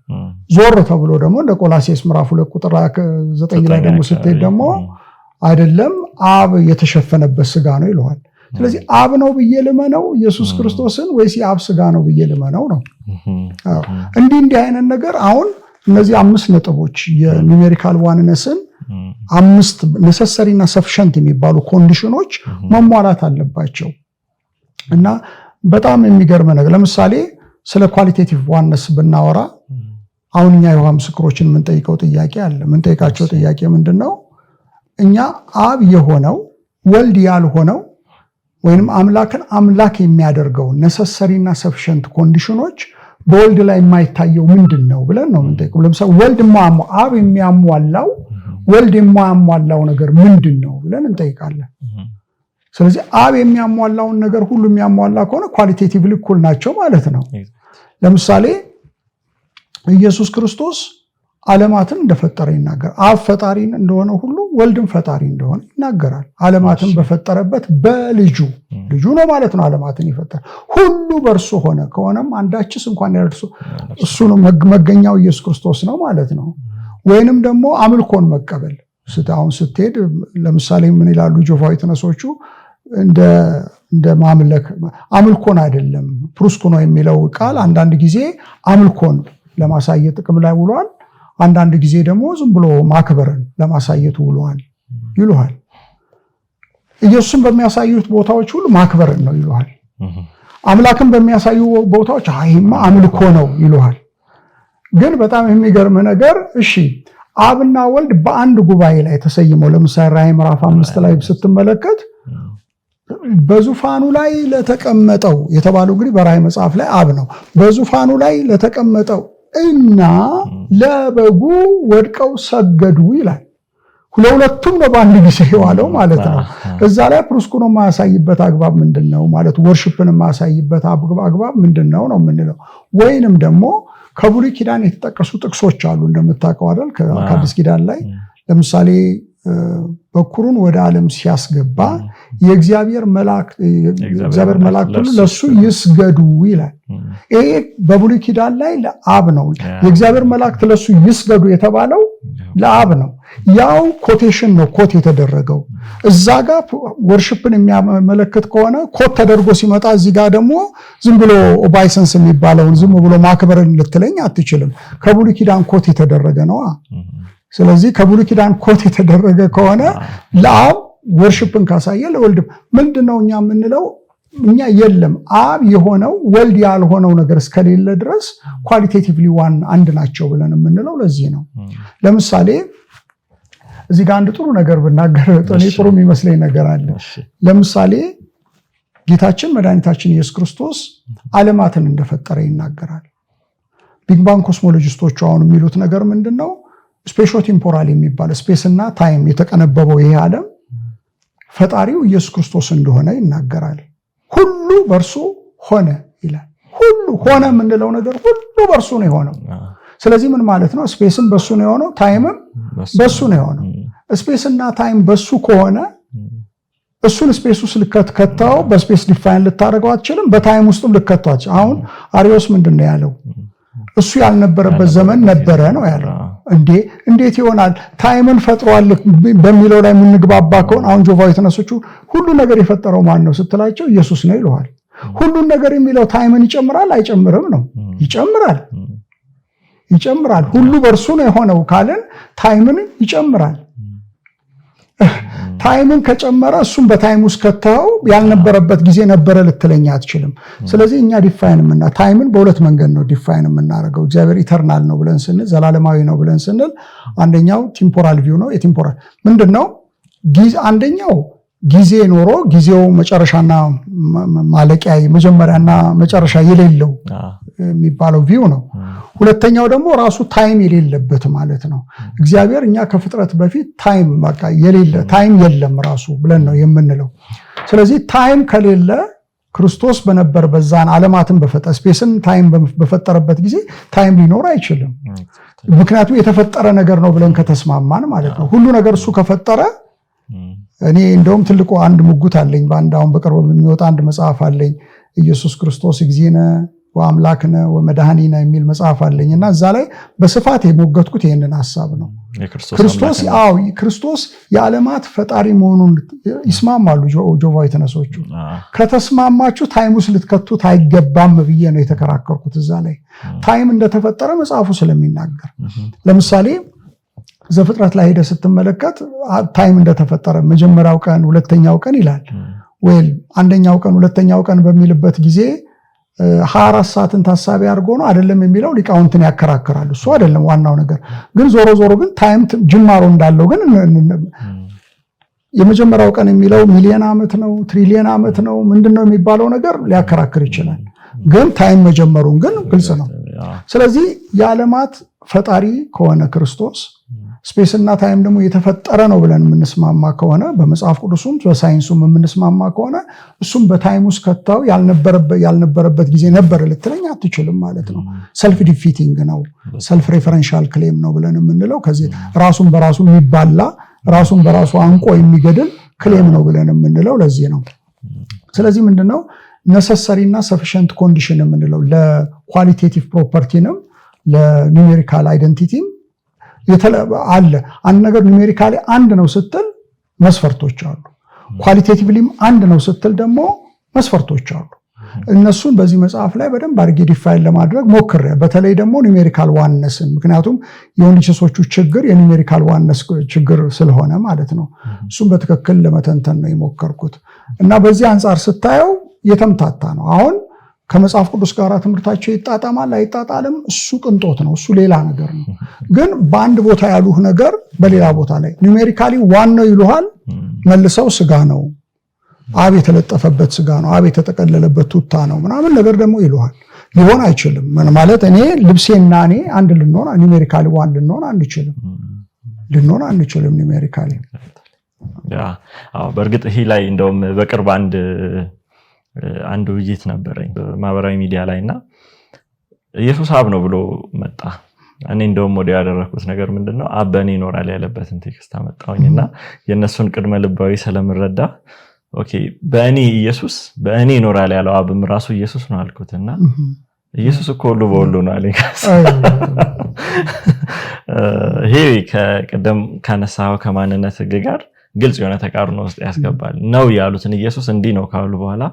[SPEAKER 1] ዞር ተብሎ ደግሞ እንደ ቆላሴስ ምዕራፍ 2 ቁጥር 9 ላይ ደግሞ ስትሄድ ደግሞ አይደለም አብ የተሸፈነበት ስጋ ነው ይለዋል። ስለዚህ አብ ነው ብዬ ልመነው ኢየሱስ ክርስቶስን ወይስ የአብ ስጋ ነው ብዬ ልመነው ነው? እንዲህ አይነት ነገር አሁን እነዚህ 5 ነጥቦች የኒውሜሪካል ዋንነስን 5 ኔሰሰሪ እና ሰፊሸንት የሚባሉ ኮንዲሽኖች መሟላት አለባቸው። እና በጣም የሚገርም ነገር ለምሳሌ ስለ ኳሊቴቲቭ ዋንነስ ብናወራ አሁን እኛ የሆኑ ምስክሮችን የምንጠይቀው ጥያቄ አለ። የምንጠይቃቸው ጥያቄ ምንድነው? እኛ አብ የሆነው ወልድ ያልሆነው ወይንም አምላክን አምላክ የሚያደርገው ኔሰሰሪ እና ሰፊሸንት ኮንዲሽኖች በወልድ ላይ የማይታየው ምንድነው ብለን ነው የምንጠይቀው። ለምሳሌ ወልድ አብ የሚያሟላው ወልድ የማያሟላው ነገር ምንድነው ብለን እንጠይቃለን። ስለዚህ አብ የሚያሟላውን ነገር ሁሉ የሚያሟላ ከሆነ ኳሊቴቲቭሊ እኩል ናቸው ማለት ነው። ለምሳሌ ኢየሱስ ክርስቶስ ዓለማትን እንደፈጠረ ይናገራል። አብ ፈጣሪ እንደሆነ ሁሉ ወልድም ፈጣሪ እንደሆነ ይናገራል። ዓለማትን በፈጠረበት በልጁ ልጁ ነው ማለት ነው ዓለማትን ይፈጠር። ሁሉ በእርሱ ሆነ ከሆነም አንዳችስ እንኳን ያደርሱ እሱ ነው መገኛው ኢየሱስ ክርስቶስ ነው ማለት ነው። ወይንም ደግሞ አምልኮን መቀበል አሁን ስትሄድ ለምሳሌ ምን ይላሉ ጆቫዊ ተነሶቹ እንደ ማምለክ አምልኮን አይደለም ፕሩስኩኖ የሚለው ቃል አንዳንድ ጊዜ አምልኮን ለማሳየት ጥቅም ላይ ውሏል። አንዳንድ ጊዜ ደግሞ ዝም ብሎ ማክበርን ለማሳየት ውሏል ይሉሃል። ኢየሱስን በሚያሳዩት ቦታዎች ሁሉ ማክበርን ነው ይሉሃል። አምላክን በሚያሳዩ ቦታዎች አይማ አምልኮ ነው ይሉሃል። ግን በጣም የሚገርም ነገር እሺ አብና ወልድ በአንድ ጉባኤ ላይ ተሰይመው ለምሳሌ ራዕይ ምዕራፍ 5 ላይ ስትመለከት በዙፋኑ ላይ ለተቀመጠው የተባለው እንግዲህ በራዕይ መጽሐፍ ላይ አብ ነው። በዙፋኑ ላይ ለተቀመጠው እና ለበጉ ወድቀው ሰገዱ ይላል። ሁለቱም ነው በአንድ ጊዜ የዋለው ማለት ነው። እዛ ላይ ፕሩስኩኖ ማያሳይበት አግባብ ምንድነው ማለት ወርሺፕን ማያሳይበት አግባብ ምንድነው ነው የምንለው። ወይንም ደግሞ ከብሉይ ኪዳን የተጠቀሱ ጥቅሶች አሉ እንደምታውቀው አይደል? ከአዲስ ኪዳን ላይ ለምሳሌ በኩሩን ወደ ዓለም ሲያስገባ የእግዚአብሔር መልአክ ሁሉ ለሱ ይስገዱ ይላል። ይሄ በብሉይ ኪዳን ላይ ለአብ ነው። የእግዚአብሔር መልአክ ለሱ ይስገዱ የተባለው ለአብ ነው። ያው ኮቴሽን ነው ኮት የተደረገው። እዛ ጋር ወርሺፕን የሚያመለክት ከሆነ ኮት ተደርጎ ሲመጣ እዚህ ጋር ደግሞ ዝም ብሎ ኦባይሰንስ የሚባለውን ዝም ብሎ ማክበርን ልትለኝ አትችልም። ከብሉይ ኪዳን ኮት የተደረገ ነው። ስለዚህ ከብሉይ ኪዳን ኮት የተደረገ ከሆነ ለአብ ወርሺፕን ካሳየ ለወልድ ምንድነው እኛ የምንለው? እኛ የለም አብ የሆነው ወልድ ያልሆነው ነገር እስከሌለ ድረስ ኳሊቴቲቭሊ አንድ ናቸው ብለን የምንለው ለዚህ ነው። ለምሳሌ እዚህ ጋር አንድ ጥሩ ነገር ብናገር ጥሩ የሚመስለኝ ነገር አለ። ለምሳሌ ጌታችን መድኃኒታችን ኢየሱስ ክርስቶስ ዓለማትን እንደፈጠረ ይናገራል። ቢግ ባንግ ኮስሞሎጂስቶቹ አሁን የሚሉት ነገር ምንድነው? ስፔሾ ቴምፖራል የሚባል ስፔስና ታይም የተቀነበበው ይሄ ዓለም ፈጣሪው ኢየሱስ ክርስቶስ እንደሆነ ይናገራል። ሁሉ በእርሱ ሆነ ይላል። ሁሉ ሆነ የምንለው ነገር ሁሉ በእርሱ ነው የሆነው። ስለዚህ ምን ማለት ነው? ስፔስም በሱ ነው የሆነው፣ ታይምም በሱ ነው የሆነው። ስፔስና ታይም በሱ ከሆነ እሱን ስፔስ ውስጥ ልከተው በስፔስ ዲፋይን ልታደርገው አትችልም፣ በታይም ውስጥም ልከተው አትችልም። አሁን አሪዮስ ምንድነው ያለው? እሱ ያልነበረበት ዘመን ነበረ ነው ያለው። እንዴት ይሆናል? ታይምን ፈጥሯል በሚለው ላይ የምንግባባ ከሆነ አሁን ጆቫ የተነሱቹ ሁሉ ነገር የፈጠረው ማን ነው ስትላቸው ኢየሱስ ነው ይለዋል። ሁሉን ነገር የሚለው ታይምን ይጨምራል አይጨምርም ነው? ይጨምራል። ሁሉ በእርሱ ነው የሆነው ካልን ታይምን ይጨምራል። ታይምን ከጨመረ እሱም በታይም ውስጥ ከተው ያልነበረበት ጊዜ ነበረ ልትለኛ አትችልም። ስለዚህ እኛ ዲፋይን ታይምን በሁለት መንገድ ነው ዲፋይን የምናደርገው። እግዚአብሔር ኢተርናል ነው ብለን ስንል፣ ዘላለማዊ ነው ብለን ስንል አንደኛው ቴምፖራል ቪው ነው። የቴምፖራል ምንድነው? አንደኛው ጊዜ ኖሮ ጊዜው መጨረሻና ማለቂያ መጀመሪያና መጨረሻ የሌለው የሚባለው ቪው ነው። ሁለተኛው ደግሞ ራሱ ታይም የሌለበት ማለት ነው። እግዚአብሔር እኛ ከፍጥረት በፊት ታይም በቃ የሌለ ታይም የለም ራሱ ብለን ነው የምንለው። ስለዚህ ታይም ከሌለ ክርስቶስ በነበር በዛን ዓለማትን በፈጠረ ስፔስን ታይም በፈጠረበት ጊዜ ታይም ሊኖር አይችልም። ምክንያቱም የተፈጠረ ነገር ነው ብለን ከተስማማን ማለት ነው። ሁሉ ነገር እሱ ከፈጠረ እኔ እንደውም ትልቁ አንድ ሙጉት አለኝ። አሁን በቅርቡ የሚወጣ አንድ መጽሐፍ አለኝ። ኢየሱስ ክርስቶስ እግዚእነ ወአምላክነ ወመድኃኒነ የሚል መጽሐፍ አለኝ እና እዛ ላይ በስፋት የሞገትኩት ይህንን ሐሳብ ነው። ክርስቶስ የዓለማት ፈጣሪ መሆኑን ይስማማሉ ጆቫ የተነሶቹ። ከተስማማችሁ ታይም ውስጥ ልትከቱት አይገባም ብዬ ነው የተከራከርኩት። እዛ ላይ ታይም እንደተፈጠረ መጽሐፉ ስለሚናገር ለምሳሌ ዘፍጥረት ላይ ሄደህ ስትመለከት ታይም እንደተፈጠረ መጀመሪያው ቀን ሁለተኛው ቀን ይላል። አንደኛው ቀን ሁለተኛው ቀን በሚልበት ጊዜ 24 ሰዓትን ታሳቢ አድርጎ ነው አይደለም የሚለው ሊቃውንትን ያከራክራሉ። እሱ አይደለም ዋናው ነገር። ግን ዞሮ ግን ታይም ጅማሮ እንዳለው ግን የመጀመሪያው ቀን የሚለው ሚሊዮን ዓመት ነው ትሪሊየን ዓመት ነው ምንድነው የሚባለው ነገር ሊያከራክር ይችላል። ግን ታይም መጀመሩን ግን ግልጽ ነው። ስለዚህ የዓለማት ፈጣሪ ከሆነ ክርስቶስ ስፔስና ታይም ደግሞ የተፈጠረ ነው ብለን የምንስማማ ከሆነ በመጽሐፍ ቅዱስም በሳይንሱም የምንስማማ ከሆነ እሱም በታይም ውስጥ ከተው ያልነበረበት ጊዜ ነበር ልትለኝ አትችልም ማለት ነው። ሰልፍ ዲፊቲንግ ነው፣ ሰልፍ ሬፈረንሻል ክሌም ነው ብለን የምንለው ከዚህ ራሱን በራሱ የሚባላ ራሱን በራሱ አንቆ የሚገድል ክሌም ነው ብለን የምንለው ለዚህ ነው። ስለዚህ ምንድነው ነሰሰሪ እና ሰፊሽንት ኮንዲሽን የምንለው ለኳሊቴቲቭ ፕሮፐርቲንም ለኒውሜሪካል አይደንቲቲም አለ። አንድ ነገር ኒውሜሪካሊ አንድ ነው ስትል መስፈርቶች አሉ። ኳሊቴቲቭሊም አንድ ነው ስትል ደግሞ መስፈርቶች አሉ። እነሱን በዚህ መጽሐፍ ላይ በደንብ አድርጌ ዲፋይን ለማድረግ ሞክሬ፣ በተለይ ደግሞ ኒውሜሪካል ዋነስን፣ ምክንያቱም የወንድችሶቹ ችግር የኒውሜሪካል ዋነስ ችግር ስለሆነ ማለት ነው። እሱም በትክክል ለመተንተን ነው የሞከርኩት እና በዚህ አንጻር ስታየው የተምታታ ነው። አሁን ከመጽሐፍ ቅዱስ ጋር ትምህርታቸው ይጣጣማል አይጣጣልም፣ እሱ ቅንጦት ነው፣ እሱ ሌላ ነገር ነው። ግን በአንድ ቦታ ያሉህ ነገር በሌላ ቦታ ላይ ኒውሜሪካሊ ዋናው ይሉሃል፣ መልሰው ስጋ ነው፣ አብ የተለጠፈበት ስጋ ነው፣ አብ የተጠቀለለበት ቱታ ነው ምናምን ነገር ደግሞ ይሉሃል። ሊሆን አይችልም ማለት እኔ ልብሴና እኔ አንድ ልንሆን ኒውሜሪካሊ ዋን ልንሆን አንችልም ኒውሜሪካሊ።
[SPEAKER 2] በእርግጥ ይሄ ላይ እንደውም በቅርብ አንድ ውይይት ነበረኝ በማህበራዊ ሚዲያ ላይ እና ኢየሱስ አብ ነው ብሎ መጣ እኔ እንደውም ወዲያ ያደረኩት ነገር ምንድነው አብ በእኔ ይኖራል ያለበትን ቴክስት አመጣውኝና የነሱን ቅድመ ልባዊ ስለምረዳ ኦኬ በእኔ ኢየሱስ በእኔ ይኖራል ያለው አብም ራሱ ኢየሱስ ነው አልኩትና ኢየሱስ እኮ ሁሉ በሁሉ ነው አለኝ። ይሄ ከቀደም ካነሳው ከማንነት ጋር ግልጽ የሆነ ተቃርኖ ውስጥ ያስገባል ነው ያሉትን ኢየሱስ እንዲህ ነው ካሉ በኋላ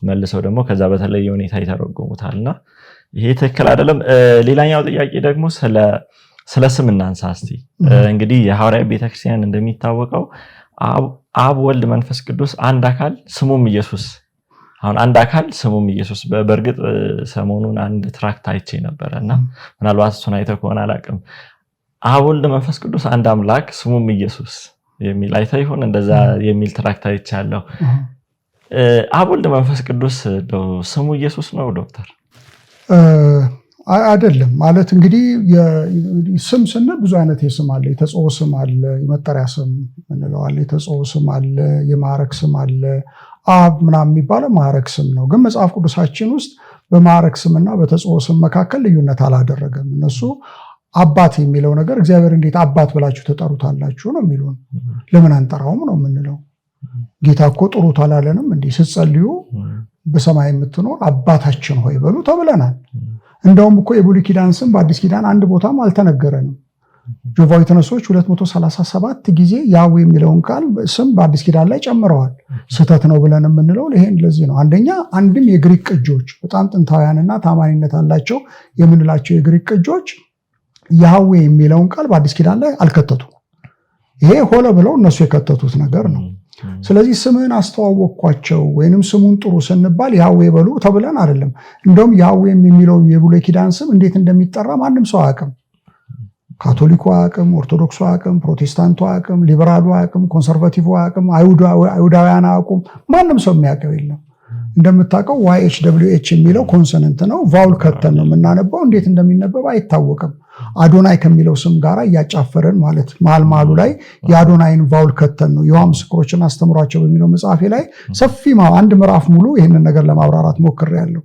[SPEAKER 2] መልሰው ደግሞ ከዛ በተለየ ሁኔታ ይተረጉሙታልና ይሄ ትክክል አይደለም። ሌላኛው ጥያቄ ደግሞ ስለ ስም እናንሳ እስቲ። እንግዲህ የሐዋርያት ቤተክርስቲያን እንደሚታወቀው አብ ወልድ መንፈስ ቅዱስ አንድ አካል ስሙም ኢየሱስ አሁን አንድ አካል ስሙም ኢየሱስ በእርግጥ ሰሞኑን አንድ ትራክት አይቼ ነበርና ምናልባት እሱን አይተህ ከሆነ አላውቅም አብ ወልድ መንፈስ ቅዱስ አንድ አምላክ ስሙም ኢየሱስ የሚል አይተህ ይሆን እንደዛ የሚል ትራክት አይቻለሁ። አብ ወልድ መንፈስ ቅዱስ ስሙ ኢየሱስ ነው ዶክተር?
[SPEAKER 1] አይደለም። ማለት እንግዲህ ስም ስንል ብዙ አይነት የስም አለ። የተጽኦ ስም አለ፣ የመጠሪያ ስም እንለዋለን። የተጽኦ ስም አለ፣ የማዕረግ ስም አለ። አብ ምናምን የሚባለው ማዕረግ ስም ነው። ግን መጽሐፍ ቅዱሳችን ውስጥ በማዕረግ ስምና በተጽኦ ስም መካከል ልዩነት አላደረገም። እነሱ አባት የሚለው ነገር እግዚአብሔር እንዴት አባት ብላችሁ ተጠሩታላችሁ ነው የሚሉን። ለምን አንጠራውም ነው የምንለው። ጌታ እኮ ጥሩት አላለንም? እንዲህ ስትጸልዩ በሰማይ የምትኖር አባታችን ሆይ በሉ ተብለናል። እንደውም እኮ የብሉይ ኪዳን ስም በአዲስ ኪዳን አንድ ቦታም አልተነገረንም። ጆቫ ዊትነሶች 237 ጊዜ ያው የሚለውን ቃል ስም በአዲስ ኪዳን ላይ ጨምረዋል። ስህተት ነው ብለን የምንለው ይሄን ለዚህ ነው። አንደኛ አንድም የግሪክ ቅጆች በጣም ጥንታውያንና ታማኝነት አላቸው የምንላቸው የግሪክ ቅጆች ያህዌ የሚለውን ቃል በአዲስ ኪዳን ላይ አልከተቱም። ይሄ ሆለ ብለው እነሱ የከተቱት ነገር ነው። ስለዚህ ስምህን አስተዋወቅኳቸው ወይንም ስሙን ጥሩ ስንባል ያህዌ በሉ ተብለን አይደለም። እንደውም ያህዌ የሚለው የብሉይ ኪዳን ስም እንዴት እንደሚጠራ ማንም ሰው አያውቅም። ካቶሊኩ አያውቅም፣ ኦርቶዶክሱ አያውቅም፣ ፕሮቴስታንቱ አያውቅም፣ ሊበራሉ አያውቅም፣ ኮንሰርቫቲቭ አያውቅም፣ አይሁዳውያን አያውቁም። ማንም ሰው የሚያውቀው የለም። እንደምታውቀው YHWH የሚለው ኮንሶነንት ነው። ቫውል ከተን ነው የምናነበው። እንዴት እንደሚነበብ አይታወቅም። አዶናይ ከሚለው ስም ጋር እያጫፈረን ማለት ማልማሉ ላይ የአዶናይን ቫውል ከተን ነው። የዮሐንስ ምስክሮችን አስተምሯቸው በሚለው መጽሐፌ ላይ ሰፊ አንድ ምዕራፍ ሙሉ ይህንን ነገር ለማብራራት ሞክሬያለሁ።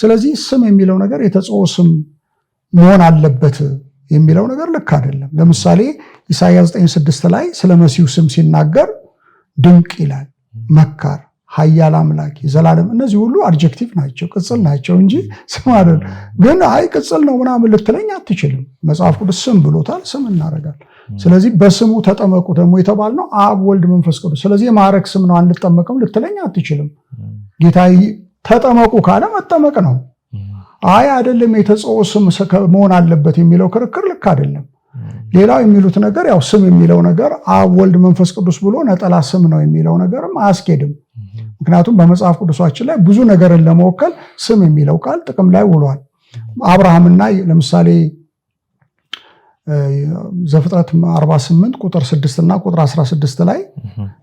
[SPEAKER 1] ስለዚህ ስም የሚለው ነገር የተጽኦ ስም መሆን አለበት የሚለው ነገር ልክ አይደለም። ለምሳሌ ኢሳይያስ 9:6 ላይ ስለ መሲሁ ስም ሲናገር ድንቅ ይላል፣ መካር፣ ኃያል አምላክ፣ የዘላለም። እነዚህ ሁሉ አድጀክቲቭ ናቸው፣ ቅጽል ናቸው እንጂ ስም አይደለም። ግን አይ ቅጽል ነው ምናምን ልትለኝ አትችልም። መጽሐፍ ቅዱስ ስም ብሎታል፣ ስም እናደርጋለን። ስለዚህ በስሙ ተጠመቁ ደግሞ የተባልነው አብ ወልድ መንፈስ ቅዱስ። ስለዚህ የማዕረግ ስም ነው አንጠመቅም ልትለኝ አትችልም። ጌታ ተጠመቁ ካለ መጠመቅ ነው። አይ አይደለም የተጽኦ ስም መሆን አለበት የሚለው ክርክር ልክ አይደለም። ሌላው የሚሉት ነገር ያው ስም የሚለው ነገር አብ ወልድ መንፈስ ቅዱስ ብሎ ነጠላ ስም ነው የሚለው ነገርም አያስኬድም። ምክንያቱም በመጽሐፍ ቅዱሳችን ላይ ብዙ ነገርን ለመወከል ስም የሚለው ቃል ጥቅም ላይ ውሏል። አብርሃምና ለምሳሌ ዘፍጥረት 48 ቁጥር 6 እና ቁጥር 16 ላይ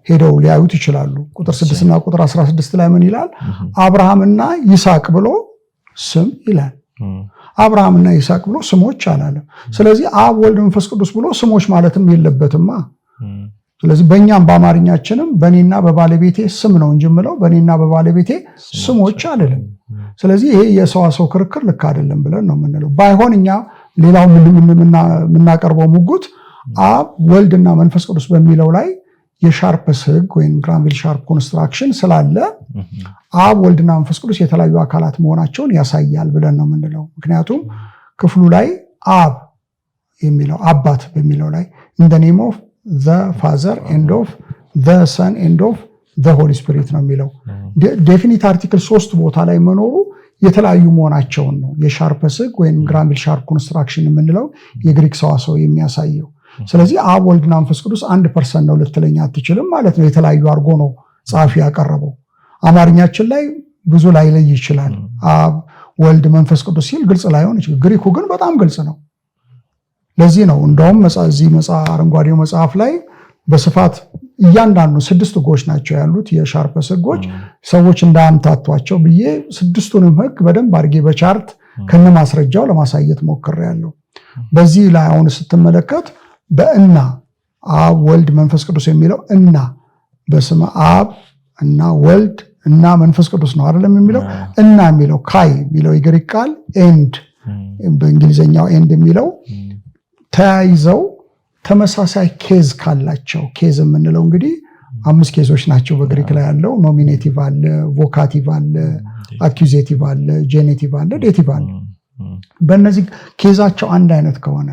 [SPEAKER 1] ሄደው ሊያዩት ይችላሉ። ቁጥር 6 እና ቁጥር 16 ላይ ምን ይላል? አብርሃምና ይስሐቅ ብሎ ስም ይላል። አብርሃምና ይስሐቅ ብሎ ስሞች አላለም። ስለዚህ አብ ወልድ መንፈስ ቅዱስ ብሎ ስሞች ማለትም የለበትማ። ስለዚህ በእኛም በአማርኛችንም በእኔና በባለቤቴ ስም ነው እንጂ የምለው በእኔና በባለቤቴ ስሞች አይደለም። ስለዚህ ይሄ የሰዋሰው ክርክር ልክ አይደለም ብለን ነው የምንለው። ባይሆን እኛ ሌላው የምናቀርበው ሙጉት አብ ወልድና መንፈስ ቅዱስ በሚለው ላይ የሻርፕስ ህግ ወይም ግራንቪል ሻርፕ ኮንስትራክሽን ስላለ አብ ወልድና መንፈስ ቅዱስ የተለያዩ አካላት መሆናቸውን ያሳያል ብለን ነው የምንለው። ምክንያቱም ክፍሉ ላይ አብ የሚለው አባት በሚለው ላይ in the name of the father and of the son and of the holy spirit ነው የሚለው። ዴፊኒት አርቲክል 3 ቦታ ላይ መኖሩ የተለያዩ መሆናቸውን ነው የሻርፕስ ህግ ወይም ግራንቪል ሻርፕ ኮንስትራክሽን የምንለው የግሪክ ሰዋሰው የሚያሳየው። ስለዚህ አብ ወልድና መንፈስ ቅዱስ አንድ ፐርሰን ነው ልትለኝ አትችልም ማለት ነው። የተለያዩ አድርጎ ነው ጻፊ ያቀረበው። አማርኛችን ላይ ብዙ ላይ ለይ ይችላል። አብ ወልድ መንፈስ ቅዱስ ሲል ግልጽ ላይሆን ይችላል። ግሪኩ ግን በጣም ግልጽ ነው። ለዚህ ነው እንደውም እዚህ አረንጓዴው መጽሐፍ ላይ በስፋት እያንዳንዱ 6 ህጎች ናቸው ያሉት የሻርፕስ ህጎች። ሰዎች እንዳያምታቷቸው ብዬ 6ቱንም ህግ በደንብ አድርጌ በቻርት ከነማስረጃው ለማሳየት ሞክሬያለሁ። በዚህ ላይ አሁን ስትመለከት በእና አብ ወልድ መንፈስ ቅዱስ የሚለው እና በስመ አብ እና ወልድ እና መንፈስ ቅዱስ ነው አይደለም የሚለው። እና የሚለው ካይ የሚለው የግሪክ ቃል ኤንድ በእንግሊዘኛው ኤንድ የሚለው ተያይዘው ተመሳሳይ ኬዝ ካላቸው ኬዝ የምንለው እንግዲህ 5 ኬዞች ናቸው በግሪክ ላይ ያለው ኖሚኔቲቭ አለ ቮካቲቭ አለ አኪዩዜቲቭ አለ ጄኔቲቭ አለ ዴቲቭ አለ በእነዚህ ኬዛቸው አንድ አይነት ከሆነ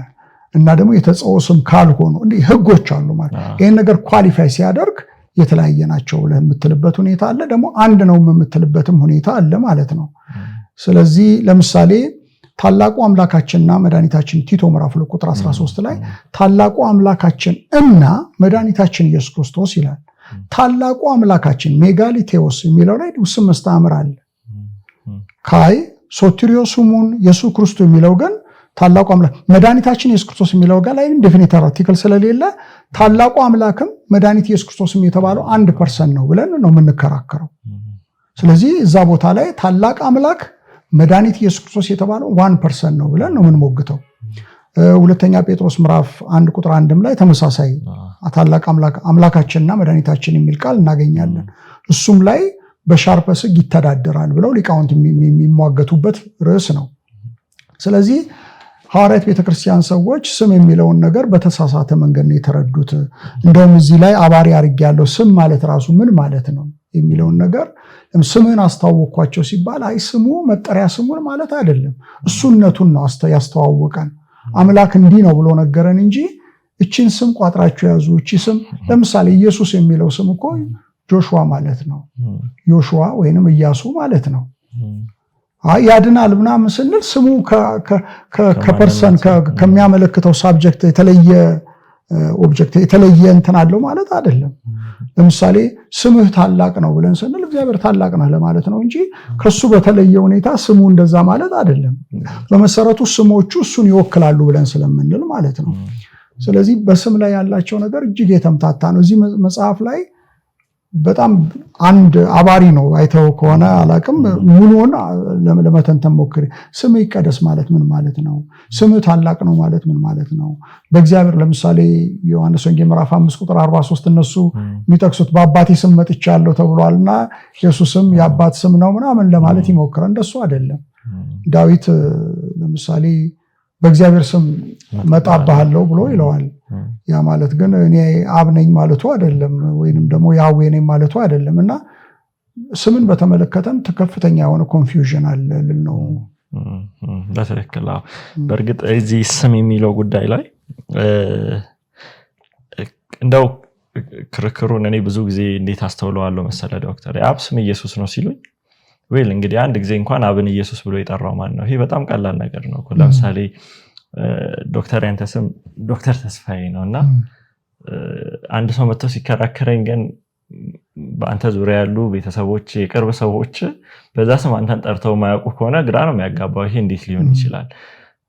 [SPEAKER 1] እና ደግሞ የተጻፈው ስም ካልሆኑ እንዴ ህጎች አሉ ማለት ይሄን ነገር ኳሊፋይ ሲያደርግ የተለያየ ናቸው ብለህ የምትልበት ሁኔታ አለ ደግሞ አንድ ነው የምትልበትም ሁኔታ አለ ማለት ነው ስለዚህ ለምሳሌ ታላቁ አምላካችንና መድኃኒታችን ቲቶ ምዕራፍ 2 ቁጥር 13 ላይ ታላቁ አምላካችን እና መድኃኒታችን ኢየሱስ ክርስቶስ ይላል ታላቁ አምላካችን ሜጋሊቴዎስ የሚለው ላይ ውስም መስተምር አለ ካይ ሶቴሪዮስሙን ኢየሱስ ክርስቶስ የሚለው ግን ታላቁ አምላክ መድኃኒታችን ኢየሱስ ክርስቶስ የሚለው ጋር ላይ ዴፊኒቲቭ አርቲክል ስለሌለ ታላቁ አምላክም መድኃኒት ኢየሱስ ክርስቶስም የተባለው አንድ ፐርሰን ነው ብለን ነው የምንከራከረው ስለዚህ እዛ ቦታ ላይ ታላቅ አምላክ መድኃኒት ኢየሱስ ክርስቶስ የተባለው 1% ነው ብለን ነው የምንሞግተው ሁለተኛ ጴጥሮስ ምዕራፍ 1 ቁጥር 1 ላይ ተመሳሳይ ታላቅ አምላካችንና መድኃኒታችን የሚል ቃል እናገኛለን እሱም ላይ በሻርፐስ ይተዳደራል ብለው ሊቃውንት የሚሟገቱበት ርዕስ ነው ስለዚህ ሐዋርያት ቤተክርስቲያን ሰዎች ስም የሚለውን ነገር በተሳሳተ መንገድ ነው የተረዱት እንደውም እዚህ ላይ አባሪ አርግ ያለው ስም ማለት ራሱ ምን ማለት ነው የሚለውን ነገር ስምን አስተዋወቅኳቸው ሲባል አይ ስሙ መጠሪያ ስሙን ማለት አይደለም እሱነቱን ነው ያስተዋወቀን አምላክ እንዲህ ነው ብሎ ነገረን እንጂ እቺን ስም ቋጥራችሁ ያዙ እቺ ስም ለምሳሌ ኢየሱስ የሚለው ስም እኮ ጆሹዋ ማለት ነው ዮሹዋ ወይንም ኢያሱ ማለት ነው ያድናል ምናምን ስንል ስሙ ከፐርሰን ከሚያመለክተው ሳብጀክት የተለየ ኦብጀክት የተለየ እንትን አለው ማለት አይደለም ለምሳሌ ስምህ ታላቅ ነው ብለን ስንል እግዚአብሔር ታላቅ ነው ለማለት ነው እንጂ ከሱ በተለየ ሁኔታ ስሙ እንደዛ ማለት አይደለም በመሰረቱ ስሞቹ እሱን ይወክላሉ ብለን ስለምንል ማለት ነው ስለዚህ በስም ላይ ያላቸው ነገር እጅግ የተምታታ ነው እዚህ መጽሐፍ ላይ በጣም አንድ አባሪ ነው አይተው ከሆነ አላቅም ሙሉውን ለመተንተን ሞክሪ ስም ይቀደስ ማለት ምን ማለት ነው ስም ታላቅ ነው ማለት ምን ማለት ነው በእግዚአብሔር ለምሳሌ ዮሐንስ ወንጌል ምዕራፍ 5 ቁጥር 43 እነሱ የሚጠቅሱት በአባቴ ስም መጥቻለሁ ተብሏልና ኢየሱስም የአባት ስም ነው ምናምን ለማለት ይሞክራል እንደሱ አይደለም ዳዊት ለምሳሌ በእግዚአብሔር ስም መጣባሃለሁ ብሎ ይለዋል ያ ማለት ግን እኔ አብ ነኝ ማለቱ አይደለም ወይንም ደግሞ ያዌ ነኝ ማለቱ አይደለምና ስምን በተመለከተም ከፍተኛ የሆነ ኮንፊውዥን አለ ነው
[SPEAKER 2] በትክክል በእርግጥ እዚህ ስም የሚለው ጉዳይ ላይ እንደው ክርክሩን እኔ ብዙ ጊዜ እንዴት አስተውለዋለሁ መሰለ ዶክተር የአብ ስም ኢየሱስ ነው ሲሉኝ ወይል እንግዲህ አንድ ጊዜ እንኳን አብን ኢየሱስ ብሎ የጠራው ማን ነው ይሄ በጣም ቀላል ነገር ነው ለምሳሌ ዶክተር ያንተ ስም ዶክተር ተስፋዬ ነውና አንድ ሰው መጥቶ ሲከራከረኝ ግን በአንተ ዙሪያ ያሉ ቤተሰቦች የቅርብ ሰዎች በዛ ስም አንተን ጠርተው ማያውቁ ከሆነ ግራ ነው የሚያጋባው ይሄ እንዴት ሊሆን ይችላል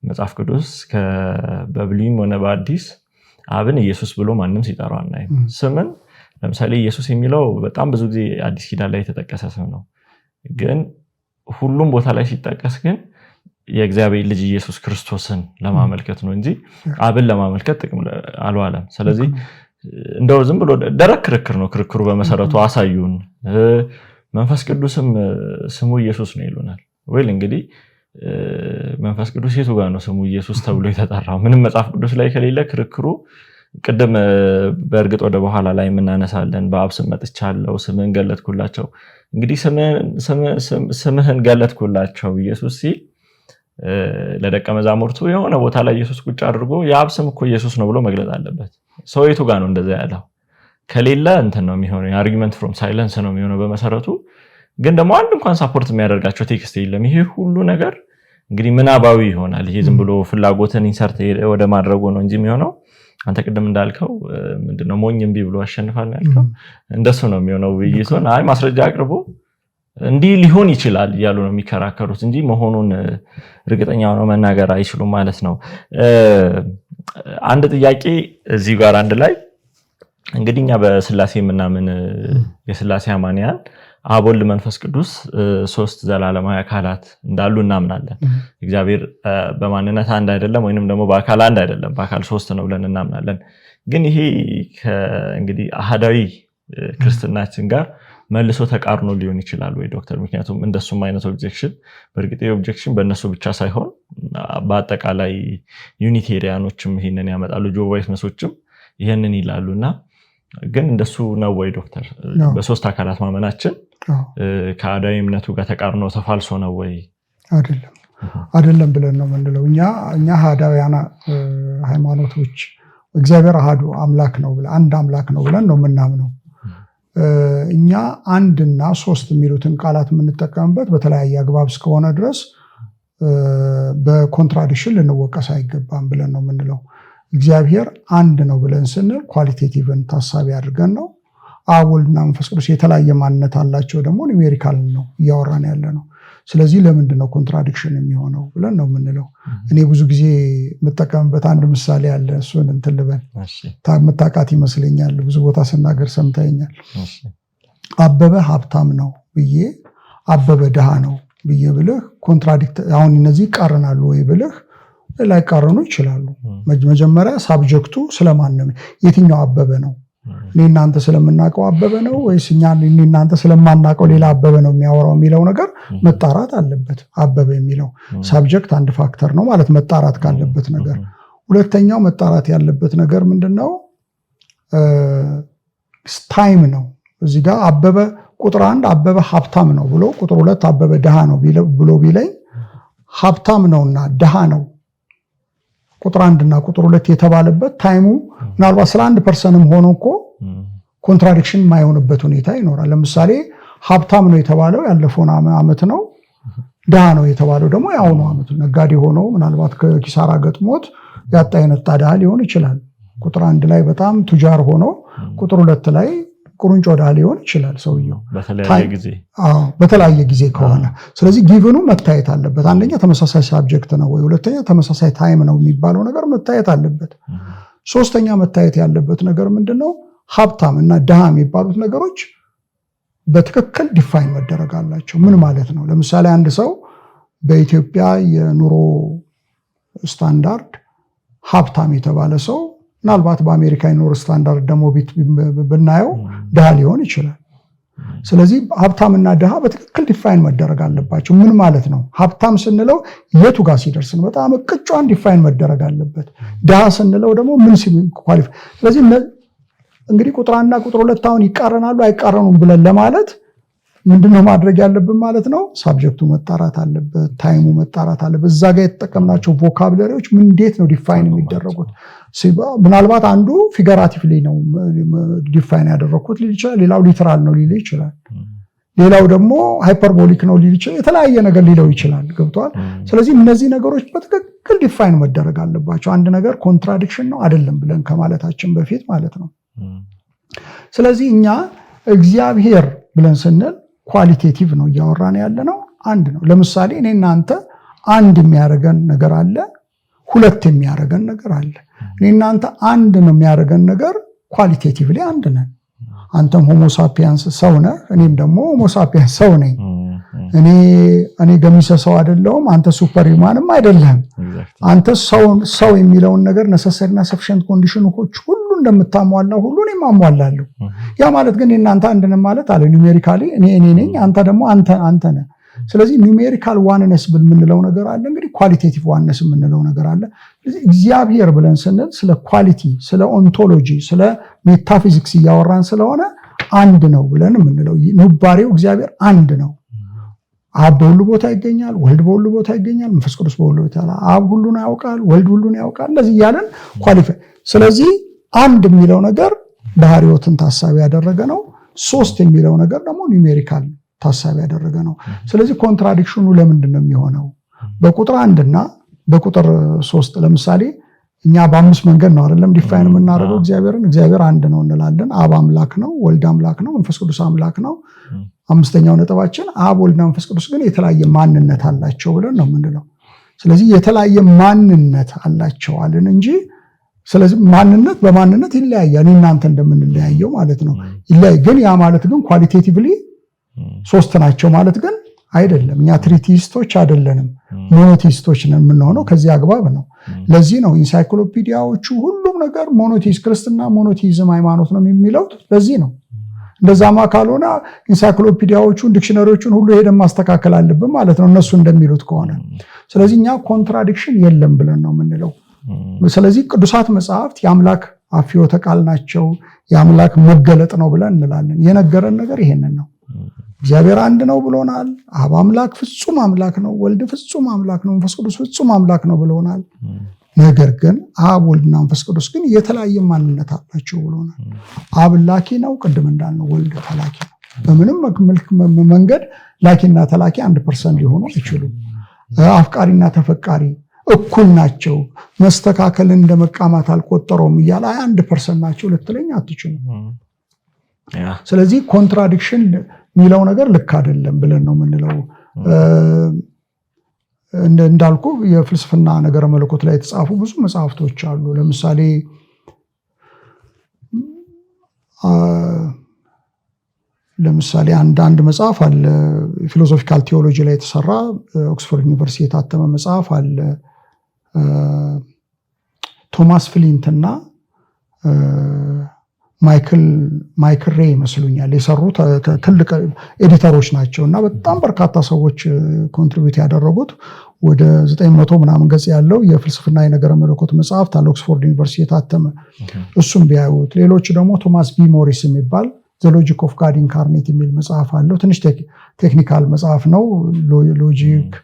[SPEAKER 2] መጽሐፍ ቅዱስ በብሉይም ሆነ በአዲስ አብን ኢየሱስ ብሎ ማንም ሲጠራው አናይም ስምን ለምሳሌ ኢየሱስ የሚለው በጣም ብዙ ጊዜ አዲስ ኪዳን ላይ የተጠቀሰ ስም ነው ግን ሁሉም ቦታ ላይ ሲጠቀስ ግን የእግዚአብሔር ልጅ ኢየሱስ ክርስቶስን ለማመልከት ነው እንጂ አብን ለማመልከት ጥቅም አልዋለም ስለዚህ እንደው ዝም ብሎ ደረቅ ክርክር ነው ክርክሩ በመሰረቱ አሳዩን መንፈስ ቅዱስም ስሙ ኢየሱስ ነው ይሉናል ወይል እንግዲህ መንፈስ ቅዱስ የቱ ጋር ነው ስሙ ኢየሱስ ተብሎ የተጠራው ምንም መጽሐፍ ቅዱስ ላይ ከሌለ ክርክሩ ቅድም በእርግጥ ወደ በኋላ ላይ እናነሳለን በአብ ስም መጥቻለሁ ስምህን ገለጥኩላቸው እንግዲህ ስምህን ገለጥኩላቸው ኢየሱስ ሲል ለደቀ መዛሙርቱ የሆነ ቦታ ላይ ኢየሱስ ቁጭ አድርጎ የአብ ስም እኮ ኢየሱስ ነው ብሎ መግለጽ አለበት ሰው የቱ ጋር ነው እንደዛ ያለው ከሌለ እንትን ነው የሚሆነው አርጊመንት ፍሮም ሳይለንስ ነው የሚሆነው በመሰረቱ ግን ደግሞ አንድ እንኳን ሳፖርት የሚያደርጋቸው ቴክስት የለም ይሄ ሁሉ ነገር እንግዲህ ምናባዊ ይሆናል ይሄ ዝም ብሎ ፍላጎትን ኢንሰርት ወደ ማድረጉ ነው እንጂ የሚሆነው አንተ ቅድም እንዳልከው ምንድነው ሞኝ እምቢ ብሎ አሸንፋል ነው ያልከው እንደሱ ነው የሚሆነው ውይይቱን አይ ማስረጃ አቅርቦ እንዲህ ሊሆን ይችላል ያሉ ነው የሚከራከሩት እንጂ መሆኑን እርግጠኛ ሆነው መናገር አይችሉም ማለት ነው አንድ ጥያቄ እዚህ ጋር አንድ ላይ እንግዲህኛ በስላሴ ምናምን የስላሴ አማንያን አብ ወልድ መንፈስ ቅዱስ ሶስት ዘላለማዊ አካላት እንዳሉ እናምናለን እግዚአብሔር በማንነት አንድ አይደለም ወይንም ደግሞ በአካል አንድ አይደለም በአካል ሶስት ነው ብለን እናምናለን ግን ይሄ እንግዲህ አሃዳዊ ክርስትናችን ጋር መልሶ ተቃርኖ ሊሆን ይችላል ወይ ዶክተር? ምክንያቱም እንደሱም አይነት ኦብጀክሽን በእርግጥ ኦብጀክሽን በእነሱ ብቻ ሳይሆን በአጠቃላይ ዩኒቴሪያኖችም ይሄንን ያመጣሉ፣ ጆቫ ዊትነሶችም ይሄንን ይላሉና ግን እንደሱ ነው ወይ ዶክተር? በሶስት አካላት ማመናችን ከአዳዊ እምነቱ ጋር ተቃርኖ ተፋልሶ ነው ወይ?
[SPEAKER 1] አይደለም ብለን ነው የምንለው። እኛ አዳውያን ሃይማኖቶች እግዚአብሔር አሃዱ አምላክ ነው ብለን አንድ አምላክ ነው ብለን ነው የምናምነው። እኛ አንድና ሶስት የሚሉትን ቃላት የምንጠቀምበት በተለያየ አግባብ እስከሆነ ድረስ በኮንትራዲክሽን ልንወቀስ አይገባም ብለን ነው የምንለው። እግዚአብሔር አንድ ነው ብለን ስንል ኳሊቴቲቭን ታሳቢ አድርገን ነው። አብ ወልድና መንፈስ ቅዱስ የተለያየ ማንነት አላቸው ደግሞ ኒሜሪካል ነው እያወራን ያለ ነው። ስለዚህ ለምንድን ነው ኮንትራዲክሽን የሚሆነው ብለን ነው የምንለው። እኔ ብዙ ጊዜ የምጠቀምበት አንድ ምሳሌ አለ። እሱን እንትን ልበል፣ የምታውቃት ይመስለኛል። ብዙ ቦታ ስናገር ሰምተኸኛል። አበበ ሀብታም ነው ብዬ አበበ ድሃ ነው ብዬ ብልህ ኮንትራዲክት፣ አሁን እነዚህ ይቃረናሉ ወይ ብልህ ላይቃረኑ ይችላሉ። መጀመሪያ ሳብጀክቱ ስለማንም የትኛው አበበ ነው? እኔ እናንተ ስለምናውቀው አበበ ነው ወይስ እኔ እናንተ ስለማናውቀው ሌላ አበበ ነው የሚያወራው የሚለው ነገር መጣራት አለበት። አበበ የሚለው ሳብጀክት አንድ ፋክተር ነው ማለት መጣራት ካለበት ነገር። ሁለተኛው መጣራት ያለበት ነገር ምንድነው? ታይም ነው። እዚህ ጋር አበበ ቁጥር 1 አበበ ሀብታም ነው ብሎ ቁጥር 2 አበበ ድሃ ነው ብሎ ቢለኝ ሀብታም ነውና ድሃ ነው ቁጥር 1 እና ቁጥር 2 የተባለበት ታይሙ ምናልባት ስለ 1% ሆኖ እኮ ኮንትራዲክሽን የማይሆንበት ሁኔታ ይኖራል። ለምሳሌ ሀብታም ነው የተባለው ያለፈውን ዓመት ነው፣ ድሃ ነው የተባለው ደግሞ የአሁኑ ዓመት። ነጋዴ ሆኖ ምናልባት ከኪሳራ ገጥሞት ያጣ የነጣ ድሃ ሊሆን ይችላል። ቁጥር 1 ላይ በጣም ቱጃር ሆኖ ቁጥር 2 ላይ ቁርንጮ ድሃ ሊሆን ይችላል ሰውየው በተለያየ ጊዜ ከሆነ። ስለዚህ ጊቭኑ መታየት አለበት። አንደኛ ተመሳሳይ ሳብጀክት ነው ወይ፣ ሁለተኛ ተመሳሳይ ታይም ነው የሚባለው ነገር መታየት አለበት። ሶስተኛ መታየት ያለበት ነገር ምንድነው? ሀብታም እና ድሃ የሚባሉት ነገሮች በትክክል ዲፋይን መደረግ አላቸው። ምን ማለት ነው? ለምሳሌ አንድ ሰው በኢትዮጵያ የኑሮ ስታንዳርድ ሀብታም የተባለ ሰው ምናልባት በአሜሪካ የኑሮ ስታንዳርድ ደግሞ ብናየው ድሃ ሊሆን ይችላል። ስለዚህ ሀብታምና ድሃ በትክክል ዲፋይን መደረግ አለባቸው። ምን ማለት ነው? ሀብታም ስንለው የቱ ጋር ሲደርስ ነው? በጣም ቅጫን ዲፋይን መደረግ አለበት። ድሃ ስንለው ደግሞ ምን ኳሊፋይ። ስለዚህ እንግዲህ ቁጥር 1 እና ቁጥር 2 አሁን ይቃረናሉ አይቃረኑም ብለን ለማለት ምንድነው ማድረግ ያለብን ማለት ነው? ሳብጀክቱ መጣራት አለበት፣ ታይሙ መጣራት አለበት። እዛ ጋር የተጠቀምናቸው ቮካብለሪዎች እንዴት ነው ዲፋይን የሚደረጉት? ምናልባት አንዱ ፊገራቲቭሊ ነው ዲፋይን ያደረኩት ሊል ይችላል፣ ሌላው ሊተራል ነው ሊል ይችላል፣ ሌላው ደግሞ ሃይፐርቦሊክ ነው ሊል ይችላል፣ የተለያየ ነገር ሊለው ይችላል። ገብቷል? ስለዚህ እነዚህ ነገሮች በትክክል ዲፋይን መደረግ አለባቸው። አንድ ነገር ኮንትራዲክሽን ነው አይደለም ብለን ከማለታችን በፊት ማለት ነው። ስለዚህ እኛ እግዚአብሔር ብለን ስንል ኳሊቴቲቭ ነው እያወራን ያለ ነው። አንድ ነው። ለምሳሌ እኔ እናንተ አንድ የሚያደርገን ነገር አለ፣ ሁለት የሚያደርገን ነገር አለ። እኔ እናንተ አንድ ነው የሚያደርገን ነገር ኳሊቴቲቭሊ አንድ ነን። አንተም ሆሞሳፒያንስ ሰው ነህ፣ እኔም ደግሞ ሆሞሳፒያንስ ሰው ነኝ። እኔ ገሚሰ ሰው አይደለሁም፣ አንተ ሱፐር ሂውማንም አይደለም። አንተ ሰው የሚለውን ነገር ነሰሰሪና ሰፊሽንት ኮንዲሽኖች ሁሉ እንደምታሟላው ሁሉ እኔም አሟላለሁ። ያ ማለት ግን እናንተ አንድ ነን ማለት አለ። ኒሜሪካሊ እኔ ነኝ፣ አንተ ደግሞ አንተ ነህ። ስለዚህ ኒሜሪካል ዋንነስ የምንለው ነገር አለ፣ እንግዲህ ኳሊቴቲቭ ዋንነስ የምንለው ነገር አለ። ስለዚህ እግዚአብሔር ብለን ስንል ስለ ኳሊቲ፣ ስለ ኦንቶሎጂ፣ ስለ ሜታፊዚክስ እያወራን ስለሆነ አንድ ነው ብለን የምንለው ንባሬው እግዚአብሔር አንድ ነው። አብ በሁሉ ቦታ ይገኛል፣ ወልድ በሁሉ ቦታ ይገኛል፣ መንፈስ ቅዱስ በሁሉ ቦታ። አብ ሁሉን ያውቃል፣ ወልድ ሁሉን ያውቃል። እንደዚህ እያለን ኳሊፋይ። ስለዚህ አንድ የሚለው ነገር ባህሪዎትን ታሳቢ ያደረገ ነው። ሶስት የሚለው ነገር ደግሞ ኒሜሪካል ታሳቢ ያደረገ ነው። ስለዚህ ኮንትራዲክሽኑ ለምንድን ነው የሚሆነው? በቁጥር 1 እና በቁጥር 3 ለምሳሌ እኛ በ5 መንገድ ነው አይደለም ዲፋይን የምናደርገው እግዚአብሔርን። እግዚአብሔር አንድ ነው እንላለን። አብ አምላክ ነው፣ ወልድ አምላክ ነው፣ መንፈስ ቅዱስ አምላክ ነው። አምስተኛው ነጥባችን አብ ወልድና መንፈስ ቅዱስ ግን የተለያየ ማንነት አላቸው ብለን ነው የምንለው። ስለዚህ የተለያየ ማንነት አላቸው አለን እንጂ ስለዚህ ማንነት በማንነት ይለያያል፣ እናንተ እንደምንለያየው ማለት ነው። ይለያይ ግን ያ ማለት ግን ኳሊቴቲቭሊ ሶስት ናቸው ማለት ግን አይደለም። እኛ ትሪቲስቶች አይደለንም፣ ሞኖቲስቶች ነን የምንሆነው ከዚህ አግባብ ነው። ለዚህ ነው ኢንሳይክሎፒዲያዎቹ ሁሉም ነገር ሞኖቲስ ክርስትና ሞኖቲዝም ሃይማኖት ነው የሚለው። ለዚህ ነው እንደዛማ ካልሆነ ኢንሳይክሎፒዲያዎቹን ዲክሽነሪዎቹን ሁሉ ሄደን ማስተካከል አለብን ማለት ነው እነሱ እንደሚሉት ከሆነ። ስለዚህ እኛ ኮንትራዲክሽን የለም ብለን ነው የምንለው። ስለዚህ ቅዱሳት መጽሐፍት የአምላክ አፍዮተ ቃል ናቸው፣ የአምላክ መገለጥ ነው ብለን እንላለን። የነገረን ነገር ይሄንን ነው። እግዚአብሔር አንድ ነው ብሎናል። አብ አምላክ ፍጹም አምላክ ነው፣ ወልድ ፍጹም አምላክ ነው፣ መንፈስ ቅዱስ ፍጹም አምላክ ነው ብሎናል። ነገር ግን አብ ወልድና መንፈስ ቅዱስ ግን የተለያየ ማንነት አላቸው ብሎናል። አብ ላኪ ነው፣ ቅድም እንዳልነው ወልድ ተላኪ ነው። በምንም መንገድ ላኪና ተላኪ 1% ሊሆኑ አይችሉም። አፍቃሪና ተፈቃሪ እኩል ናቸው፣ መስተካከልን እንደ መቃማት አልቆጠረውም እያለ 1% ናቸው ልትለኝ አትችሉም። ስለዚህ ኮንትራዲክሽን የሚለው ነገር ልክ አይደለም ብለን ነው የምንለው። እንዳልኩ የፍልስፍና ነገረ መለኮት ላይ የተጻፉ ብዙ መጽሐፍቶች አሉ። ለምሳሌ አንድ መጽሐፍ አለ፣ ፊሎሶፊካል ቴዎሎጂ ላይ የተሰራ ኦክስፎርድ ዩኒቨርሲቲ የታተመ መጽሐፍ አለ። ቶማስ ፍሊንት እና ማይክል ሬይ ይመስሉኛል የሰሩ ትልቅ ኤዲተሮች ናቸው እና በጣም በርካታ ሰዎች ኮንትሪቢዩት ያደረጉት ወደ 900 ምናምን ገጽ ያለው የፍልስፍና የነገረ መለኮት መጽሐፍ አለ ኦክስፎርድ ዩኒቨርሲቲ የታተመ። እሱም ቢያዩት። ሌሎች ደግሞ ቶማስ ቢ ሞሪስ የሚባል ዘ ሎጂክ ኦፍ ጋድ ኢንካርኔት የሚል መጽሐፍ አለው። ትንሽ ቴክኒካል መጽሐፍ ነው። ሎጂክ፣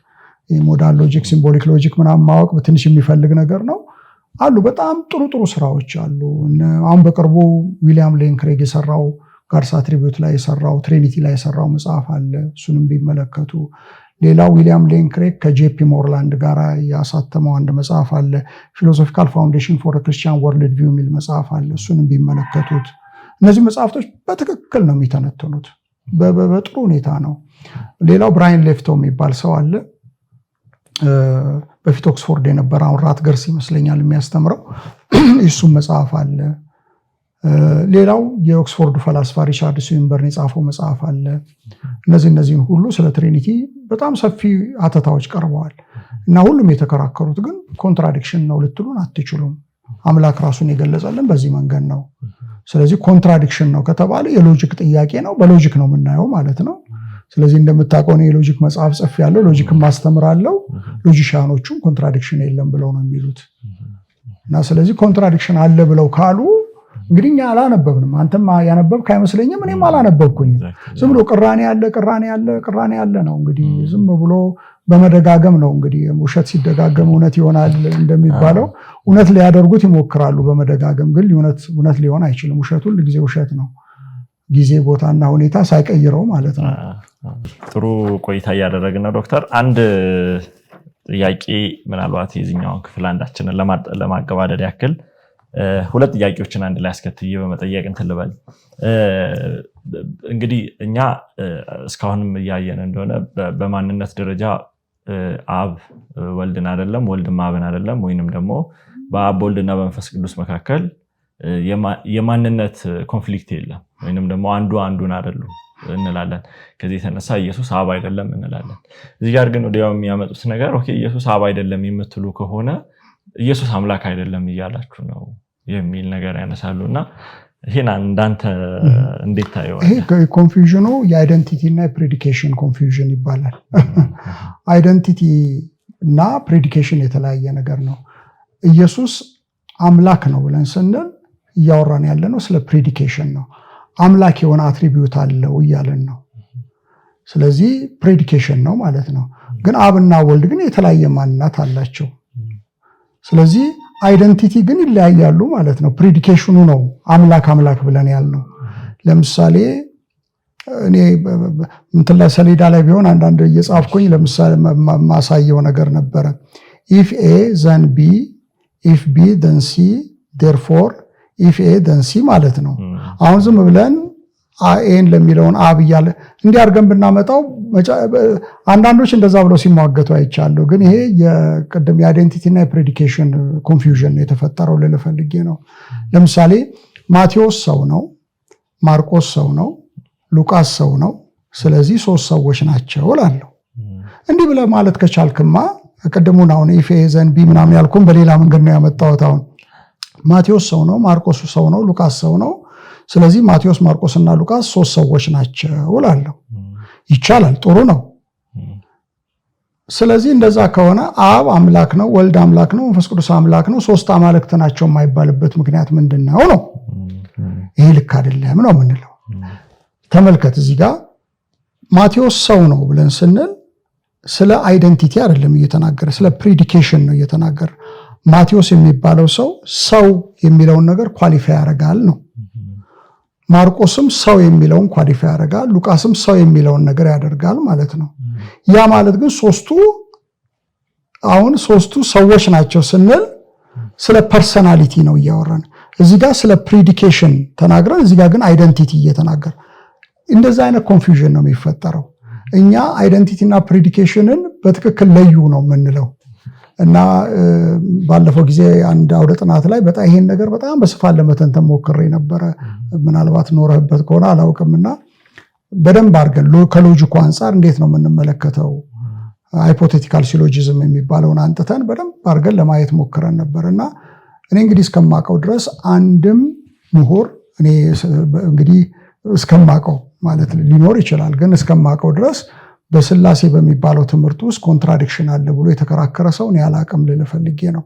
[SPEAKER 1] ሞዳል ሎጂክ፣ ሲምቦሊክ ሎጂክ ምናምን ማወቅ ትንሽ የሚፈልግ ነገር ነው። አሉ በጣም ጥሩ ስራዎች አሉ። አሁን በቅርቡ ዊሊያም ሌን ክሬግ የሰራው ጋድስ አትሪቢዩት ላይ የሰራው ትሪኒቲ ላይ የሰራው መጽሐፍ አለ። እሱንም ቢመለከቱ። ሌላው ዊሊያም ሌን ክሬግ ከጄፒ ሞርላንድ ጋር ያሳተመው አንድ መጽሐፍ አለ፣ ፊሎሶፊካል ፋውንዴሽን ፎር ክርስቲያን ወርልድ ቪው የሚል መጽሐፍ አለ። እሱንም ቢመለከቱት። እነዚህ መጽሐፍቶች በትክክል ነው የሚተነትኑት፣ በጥሩ ሁኔታ ነው። ሌላው ብራያን ሌፍቶ የሚባል ሰው አለ፣ በፊት ኦክስፎርድ የነበረ አሁን ራትገርስ ይመስለኛል የሚያስተምረው። እሱም መጽሐፍ አለ። ሌላው የኦክስፎርዱ ፈላስፋ ሪቻርድ ስዊንበርን የጻፈው መጽሐፍ አለ። እነዚህን ሁሉ ስለ ትሪኒቲ በጣም ሰፊ አተታዎች ቀርበዋል እና ሁሉም የተከራከሩት ግን ኮንትራዲክሽን ነው ልትሉን አትችሉም። አምላክ ራሱን የገለጸልን በዚህ መንገድ ነው። ስለዚህ ኮንትራዲክሽን ነው ከተባለ የሎጂክ ጥያቄ ነው፣ በሎጂክ ነው የምናየው ማለት ነው። ስለዚህ እንደምታውቀው ነው የሎጂክ መጽሐፍ ጽፍ ያለው ሎጂክን ማስተምራለው። ሎጂሻኖቹም ኮንትራዲክሽን የለም ብለው ነው የሚሉት እና ስለዚህ ኮንትራዲክሽን አለ ብለው ካሉ እንግዲህ እኛ አላነበብንም። አንተም ያነበብክ አይመስለኝም፣ እኔም አላነበብኩኝም። ዝም ብሎ ቅራኔ ያለ ነው እንግዲህ ዝም ብሎ በመደጋገም ነው እንግዲህ። ውሸት ሲደጋገም እውነት ይሆናል እንደሚባለው እውነት ሊያደርጉት ይሞክራሉ በመደጋገም፣ ግን እውነት ሊሆን አይችልም። ውሸት ሁል ጊዜ ውሸት ነው፣ ጊዜ ቦታና ሁኔታ ሳይቀይረው ማለት ነው።
[SPEAKER 2] ጥሩ ቆይታ እያደረግን ነው ዶክተር። አንድ ጥያቄ ምናልባት የዚህኛውን ክፍል አንዳችንን ለማገባደድ ያክል ሁለት ጥያቄዎችን አንድ ላይ አስከትዬ በመጠየቅ እንትን ልበል። እንግዲህ እኛ እስካሁንም እያየን እንደሆነ በማንነት ደረጃ አብ ወልድን አይደለም፣ ወልድም አብን አይደለም፣ ወይንም ደግሞ በአብ ወልድና በመንፈስ ቅዱስ መካከል የማንነት ኮንፍሊክት የለም፣ ወይንም ደግሞ አንዱን አይደሉም እንላለን። ከዚህ የተነሳ ኢየሱስ አብ አይደለም እንላለን። እዚህ ጋር ግን ወዲያው የሚያመጡት ነገር ኦኬ ኢየሱስ አብ አይደለም የምትሉ ከሆነ ኢየሱስ አምላክ አይደለም እያላችሁ ነው የሚል ነገር ያነሳሉና ይሄን እንዳንተ እንዴት ታየዋለህ?
[SPEAKER 1] ይሄ ኮንፊውዥኑ የአይደንቲቲ እና የፕሬዲኬሽን ኮንፊውዥን ይባላል። አይደንቲቲ እና ፕሬዲኬሽን የተለያየ ነገር ነው። ኢየሱስ አምላክ ነው ብለን ስንል እያወራን ያለ ነው ስለ ፕሬዲኬሽን ነው። አምላክ የሆነ አትሪቢዩት አለው እያለን ነው። ስለዚህ ፕሬዲኬሽን ነው ማለት ነው። ግን አብና ወልድ ግን የተለያየ ማንነት አላቸው። ስለዚህ አይደንቲቲ ግን ይለያያሉ ማለት ነው። ፕሬዲኬሽኑ ነው አምላክ ብለን ያልነው። ለምሳሌ እኔ እንትን ላይ ሰሌዳ ላይ ቢሆን አንዳንድ እየጻፍኩኝ ለምሳሌ ማሳየው ነገር ነበረ። ኢፍ ኤ ዘን ቢ፣ ኢፍ ቢ ዘን ሲ፣ ዴርፎር ኢፍ ኤ ዘን ሲ ማለት ነው። አሁን ዝም ብለን ኤን ለሚለውን አብ እያለ እንዲያርገን ብናመጣው አንዳንዶች እንደዛ ብለው ሲሟገቱ አይቻለሁ። ግን ይሄ የቅድም የአይደንቲቲ እና የፕሬዲኬሽን ኮንፊውዥን የተፈጠረው ልፈልጌ ነው። ለምሳሌ ማቴዎስ ሰው ነው፣ ማርቆስ ሰው ነው፣ ሉቃስ ሰው ነው። ስለዚህ 3 ሰዎች ናቸው እላለሁ። እንዲህ ብለህ ማለት ከቻልክማ ቅድሙን አሁን ኢፍ ኤ ዘን ቢ ምናምን ያልኩም በሌላ መንገድ ነው ያመጣሁት። አሁን ማቴዎስ ሰው ነው፣ ማርቆስ ሰው ነው፣ ሉቃስ ሰው ነው። ስለዚህ ማቴዎስ ማርቆስና ሉቃስ 3 ሰዎች ናቸው እላለሁ። ይቻላል፣ ጥሩ ነው። ስለዚህ እንደዛ ከሆነ አብ አምላክ ነው፣ ወልድ አምላክ ነው፣ መንፈስ ቅዱስ አምላክ ነው፣ 3 አማልክት ናቸው የማይባልበት ምክንያት ምንድነው ነው? ይሄ ልክ አይደለም ነው የምንለው። ተመልከት እዚህ ጋር ማቴዎስ ሰው ነው ብለን ስንል ስለ አይደንቲቲ አይደለም እየተናገረ፣ ስለ ፕሪዲኬሽን ነው እየተናገረ። ማቴዎስ የሚባለው ሰው የሚለውን ነገር ኳሊፋይ ያደርጋል ነው። ማርቆስም ሰው የሚለውን ኳሊፋይ ያደርጋል፣ ሉቃስም ሰው የሚለውን ነገር ያደርጋል ማለት ነው። ያ ማለት ግን ሶስቱ ሰዎች ናቸው ስንል ስለ ፐርሰናሊቲ ነው እያወራን። እዚህ ጋር ስለ ፕሪዲኬሽን ተናግረን እዚህ ጋር ግን አይደንቲቲ እየተናገር፣ እንደዛ አይነት ኮንፊውዥን ነው የሚፈጠረው። እኛ አይደንቲቲ እና ፕሪዲኬሽንን በትክክል ለዩ ነው የምንለው እና ባለፈው ጊዜ አንድ አውደ ጥናት ላይ በጣም ይሄን ነገር በጣም በስፋት ለመተንተን ሞክሬ ነበረ። ምናልባት ኖረህበት ከሆነ አላውቅምና በደንብ አድርገን ከሎጂኩ አንጻር እንዴት ነው የምንመለከተው ሃይፖቴቲካል ሲሎጂዝም የሚባለውን አንጥተን በደንብ አድርገን ለማየት ሞክረን ነበርና እኔ እንግዲህ እስከማውቀው ድረስ አንድም ምሁር እኔ እንግዲህ እስከማውቀው ማለት ሊኖር ይችላል፣ ግን እስከማውቀው ድረስ በስላሴ በሚባለው ትምህርት ውስጥ ኮንትራዲክሽን አለ ብሎ የተከራከረ ሰው እኔ አላቅም ልል ፈልጌ ነው።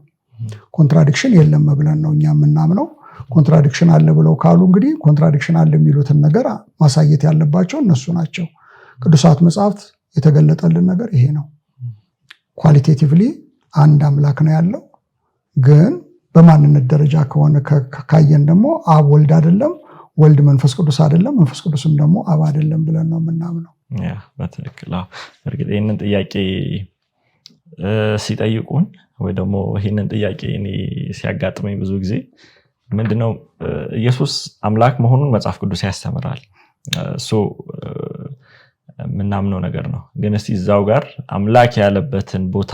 [SPEAKER 1] ኮንትራዲክሽን የለም ብለን ነው እኛ የምናምነው። ኮንትራዲክሽን አለ ብለው ካሉ እንግዲህ ኮንትራዲክሽን አለ የሚሉትን ነገር ማሳየት ያለባቸው እነሱ ናቸው። ቅዱሳት መጽሐፍት የተገለጠልን ነገር ይሄ ነው። ኳሊቴቲቭሊ አንድ አምላክ ነው ያለው፣ ግን በማንነት ደረጃ ከሆነ ካየን ደግሞ አብ ወልድ አይደለም፣ ወልድ መንፈስ ቅዱስ አይደለም፣ መንፈስ ቅዱስም ደግሞ አብ አይደለም ብለን ነው የምናምነው።
[SPEAKER 2] በትክክል እርግጥ ይህንን ጥያቄ ሲጠይቁን ወይ ደግሞ ይህንን ጥያቄ እኔ ሲያጋጥመኝ ብዙ ጊዜ ምንድነው ኢየሱስ አምላክ መሆኑን መጽሐፍ ቅዱስ ያስተምራል፣ እሱ ምናምነው ነገር ነው። ግን እስቲ እዛው ጋር አምላክ ያለበትን ቦታ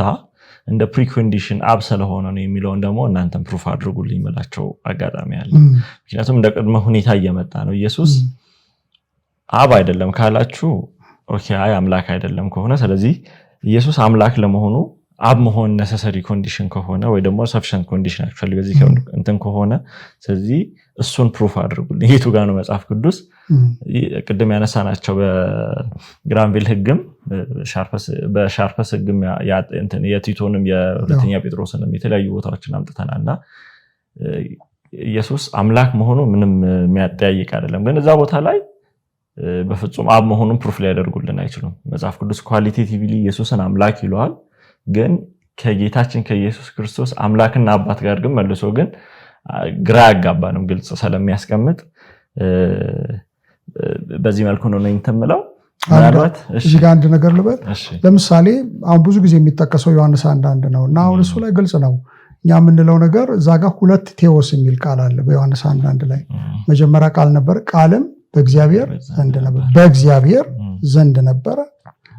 [SPEAKER 2] እንደ ፕሪኮንዲሽን አብ ስለሆነ ነው የሚለውን ደግሞ እናንተም ፕሩፍ አድርጉልኝ መላቸው አጋጣሚ አለ። ምክንያቱም እንደ ቅድመ ሁኔታ እየመጣ ነው። ኢየሱስ አብ አይደለም ካላችሁ ኦኬ፣ አይ አምላክ አይደለም ከሆነ ስለዚህ ኢየሱስ አምላክ ለመሆኑ አብ መሆን ነሰሰሪ ኮንዲሽን ከሆነ ወይ ደግሞ ሰፊሸንት ኮንዲሽን አክቹዋሊ በዚህ እንትን ከሆነ ስለዚህ እሱን ፕሩፍ አድርጉልኝ። የቱ ጋር ነው መጽሐፍ ቅዱስ ቅድም ያነሳናቸው በግራንቪል ህግም በሻርፐስ ህግም የቲቶንም የሁለተኛ ጴጥሮስንም የተለያዩ ቦታዎችን አምጥተናልና ኢየሱስ አምላክ መሆኑ ምንም የሚያጠያይቅ አይደለም። ግን እዛ ቦታ ላይ በፍጹም አብ መሆኑን ፕሩፍ ሊያደርጉልን አይችሉም። መጽሐፍ ቅዱስ ኳሊቴቲቭሊ ኢየሱስን አምላክ ይለዋል፣ ግን ከጌታችን ከኢየሱስ ክርስቶስ አምላክና አባት ጋር ግን መልሶ ግን ግራ ያጋባንም ግልጽ ስለሚያስቀምጥ በዚህ መልኩ ነው እንተምለው። ምናልባት
[SPEAKER 1] እዚህ ጋር አንድ ነገር ልበል። ለምሳሌ አሁን ብዙ ጊዜ የሚጠቀሰው ዮሐንስ 1:1 ነው እና አሁን እሱ ላይ ግልጽ ነው እኛ የምንለው ነገር። እዛ ጋር 2 ቴዎስ የሚል ቃል አለ በዮሐንስ 1:1 ላይ። መጀመሪያ ቃል ነበር፣ ቃልም በእግዚአብሔር ዘንድ ነበር፣ በእግዚአብሔር ዘንድ ነበረ፣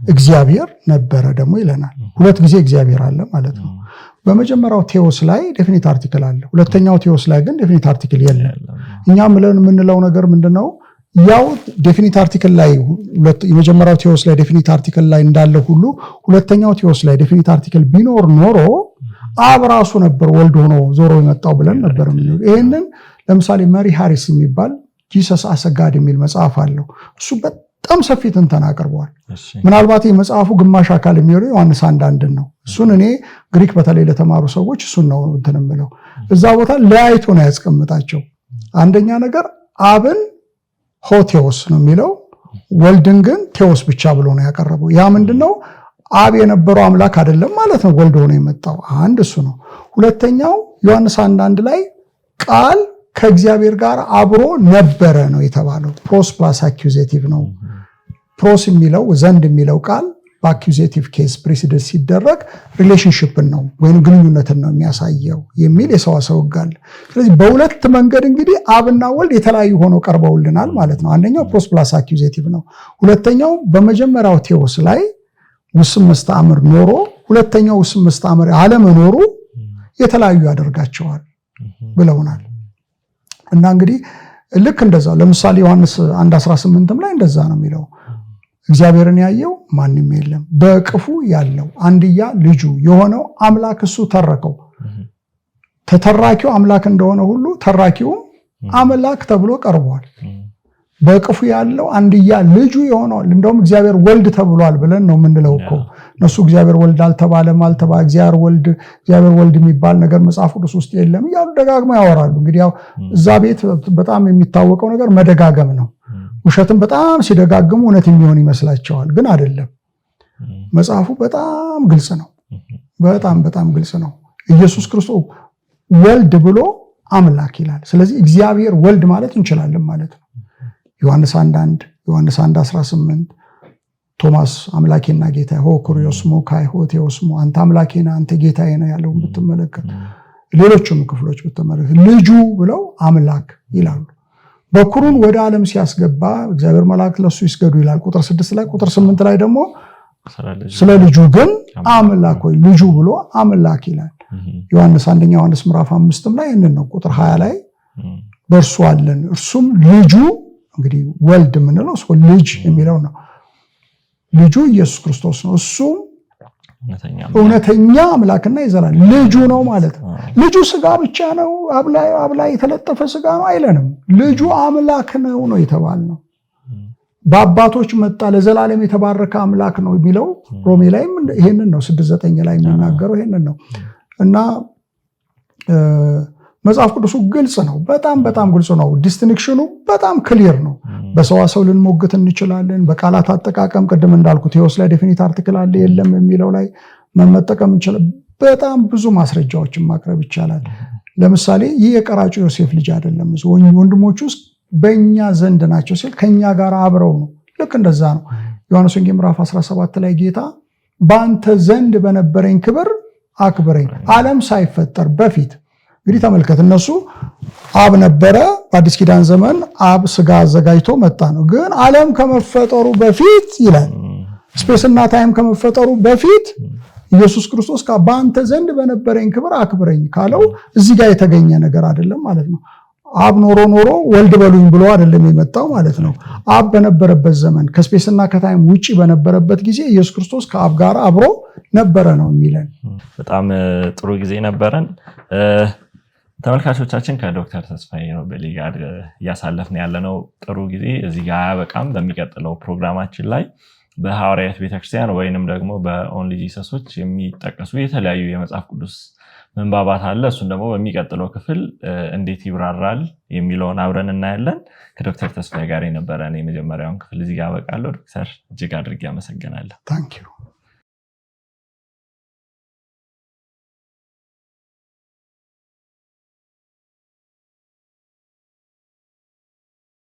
[SPEAKER 1] እግዚአብሔር ነበረ ደግሞ ይለናል። 2 ጊዜ እግዚአብሔር አለ ማለት ነው። በመጀመሪያው ቴዎስ ላይ ዴፊኒት አርቲክል አለ፣ ሁለተኛው ቴዎስ ላይ ግን ዴፊኒት አርቲክል የለም። እኛ የምንለው ነገር ምንድነው? ያው ዴፊኒት አርቲክል ላይ የመጀመሪያው ቴዎስ ላይ ዴፊኒት አርቲክል ላይ እንዳለ ሁሉ ሁለተኛው ቴዎስ ላይ ዴፊኒት አርቲክል ቢኖር ኖሮ አብ ራሱ ነበር ወልድ ሆኖ ዞሮ የመጣው ብለን ነበር የምንለው። ይሄንን ለምሳሌ መሪ ሃሪስ የሚባል ጂሰስ አስ አ ጋድ የሚል መጽሐፍ አለው። እሱ በጣም ሰፊ ትንተና አቅርበዋል። ምናልባት የመጽሐፉ ግማሽ አካል የሚሆነው ዮሐንስ 1:1 ነው። እሱን እኔ ግሪክ በተለይ ለተማሩ ሰዎች እሱን ነው እንትን የምለው። እዛ ቦታ ለያይቶ ነው ያስቀምጣቸው። አንደኛ ነገር አብን ሆቴዎስ ነው የሚለው፣ ወልድን ግን ቴዎስ ብቻ ብሎ ነው ያቀረበው። ያ ምንድነው? አብ የነበረው አምላክ አይደለም ማለት ነው፣ ወልድ ሆኖ የመጣው አንድ እሱ ነው። ሁለተኛው ዮሐንስ 1:1 ላይ ቃል ከእግዚአብሔር ጋር አብሮ ነበረ ነው የተባለው። ፕሮስ ፕላስ አኪዩዜቲቭ ነው። ፕሮስ የሚለው ዘንድ የሚለው ቃል በአኪዩዜቲቭ ኬስ ፕሪሲደንስ ሲደረግ ሪሌሽንሺፕን ነው ወይም ግንኙነትን ነው የሚያሳየው የሚል የሰዋሰው ሕግ አለ። ስለዚህ በሁለት መንገድ እንግዲህ አብና ወልድ የተለያዩ ሆነው ቀርበውልናል ማለት ነው። አንደኛው ፕሮስ ፕላስ አኪዩዜቲቭ ነው። ሁለተኛው በመጀመሪያው ቴዎስ ላይ ውስን መስተአምር ኖሮ ሁለተኛው ውስን መስተአምር አለመኖሩ የተለያዩ ያደርጋቸዋል ብለውናል። እና እንግዲህ ልክ እንደዛው ለምሳሌ ዮሐንስ 1:18 ላይ እንደዛ ነው የሚለው፣ እግዚአብሔርን ያየው ማንም የለም፣ በእቅፉ ያለው አንድያ ልጁ የሆነው አምላክ እሱ ተረከው። ተተራኪው አምላክ እንደሆነ ሁሉ ተራኪውም አምላክ ተብሎ ቀርቧል። በቅፉ ያለው አንድያ ልጁ ይሆናል። እንደውም እግዚአብሔር ወልድ ተብሏል ብለን ነው የምንለው እኮ። እነሱ እግዚአብሔር ወልድ አልተባለም እግዚአብሔር ወልድ የሚባል ነገር መጽሐፍ ቅዱስ ውስጥ የለም እያሉ ደጋግመው ያወራሉ። እንግዲህ ያው እዛ ቤት በጣም የሚታወቀው ነገር መደጋገም ነው። ውሸትም በጣም ሲደጋግሙ እውነት የሚሆን ይመስላቸዋል፣ ግን አይደለም። መጽሐፉ በጣም ግልጽ ነው። በጣም ግልጽ ነው። ኢየሱስ ክርስቶስ ወልድ ብሎ አምላክ ይላል። ስለዚህ እግዚአብሔር ወልድ ማለት እንችላለን ማለት ነው። ዮሐንስ 1:1 ዮሐንስ 1:18 ቶማስ አምላኬና ጌታዬ ሆኩሪዮስሞ ካይሆቴዎስሞ አንተ አምላኬ ነህ አንተ ጌታዬ ነህ ያለውን ብትመለከት፣ ሌሎችም ክፍሎች ብትመለከት ልጁ ብለው አምላክ ይላሉ። በኩሩን ወደ ዓለም ሲያስገባ እግዚአብሔር መላእክት ለሱ ይስገዱ ይላል ቁጥር 6 ላይ። ቁጥር 8 ላይ ደግሞ ስለ ልጁ ግን አምላክ ወይ ልጁ ብሎ አምላክ ይላል። ዮሐንስ 1 ዮሐንስ ምዕራፍ 5 ላይ ይሄንን ነው ቁጥር 20 ላይ በእርሱ አለን እርሱም ልጁ እንግዲህ ወልድ የምንለው እሱ ልጅ የሚለው ነው። ልጁ ኢየሱስ ክርስቶስ ነው። እሱ እውነተኛ አምላክና የዘላለም ልጁ ነው ማለት ነው። ልጁ ስጋ ብቻ ነው አብ ላይ የተለጠፈ ስጋ ነው አይለንም። ልጁ አምላክ ነው የተባልነው። በአባቶች መጣ ለዘላለም የተባረከ አምላክ ነው የሚለው ሮሜ ላይም ይሄንን ነው 6:9 ላይ የሚናገረው ይሄንን ነው። እና መጽሐፍ ቅዱሱ ግልጽ ነው። በጣም ግልጽ ነው። ዲስቲንክሽኑ በጣም ክሊር ነው። በሰዋሰው ልንሞግት እንችላለን። በቃላት አጠቃቀም ቅድም እንዳልኩት ቴዎስ ላይ ዴፊኒት አርቲክል አለ የለም የሚለው ላይ መጠቀም እንችላለን። በጣም ብዙ ማስረጃዎችን ማቅረብ ይቻላል። ለምሳሌ ይህ የቀራጩ ዮሴፍ ልጅ አይደለም ወንድሞቹ ውስጥ በእኛ ዘንድ ናቸው ሲል ከኛ ጋር አብረው ነው። ልክ እንደዛ ነው። ዮሐንስ ወንጌል ምዕራፍ 17 ላይ ጌታ በአንተ ዘንድ በነበረኝ ክብር አክብረኝ ዓለም ሳይፈጠር በፊት። እንግዲህ ተመልከት፣ እነሱ አብ ነበረ። በአዲስ ኪዳን ዘመን አብ ስጋ አዘጋጅቶ መጣ ነው። ግን ዓለም ከመፈጠሩ በፊት ይላል ስፔስና ታይም ከመፈጠሩ በፊት ኢየሱስ ክርስቶስ በአንተ ዘንድ በነበረኝ ክብር አክብረኝ ካለው እዚህ ጋር የተገኘ ነገር አይደለም ማለት ነው። አብ ኖሮ ወልድ በሉኝ ብሎ አይደለም የመጣው ማለት ነው። አብ በነበረበት ዘመን ከስፔስና ከታይም ውጪ በነበረበት ጊዜ ኢየሱስ ክርስቶስ ከአብ ጋር አብሮ ነበረ ነው የሚለን።
[SPEAKER 2] በጣም ጥሩ ጊዜ ነበረን። ተመልካቾቻችን ከዶክተር ተስፋዬ ሮቤሌ ጋር እያሳለፍን ያለነው ጥሩ ጊዜ እዚህ ጋር አያበቃም። በሚቀጥለው ፕሮግራማችን ላይ በሐዋርያት ቤተክርስቲያን ወይንም ደግሞ በኦንሊ ጂሰሶች የሚጠቀሱ የተለያዩ የመጽሐፍ ቅዱስ ምንባባት አለ። እሱን ደግሞ በሚቀጥለው ክፍል እንዴት ይብራራል የሚለውን አብረን እናያለን። ከዶክተር ተስፋዬ ጋር የነበረን የመጀመሪያውን ክፍል እዚህ ጋር አበቃለሁ። ዶክተር እጅግ አድርጌ አመሰግናለሁ።
[SPEAKER 1] ታንኪዩ።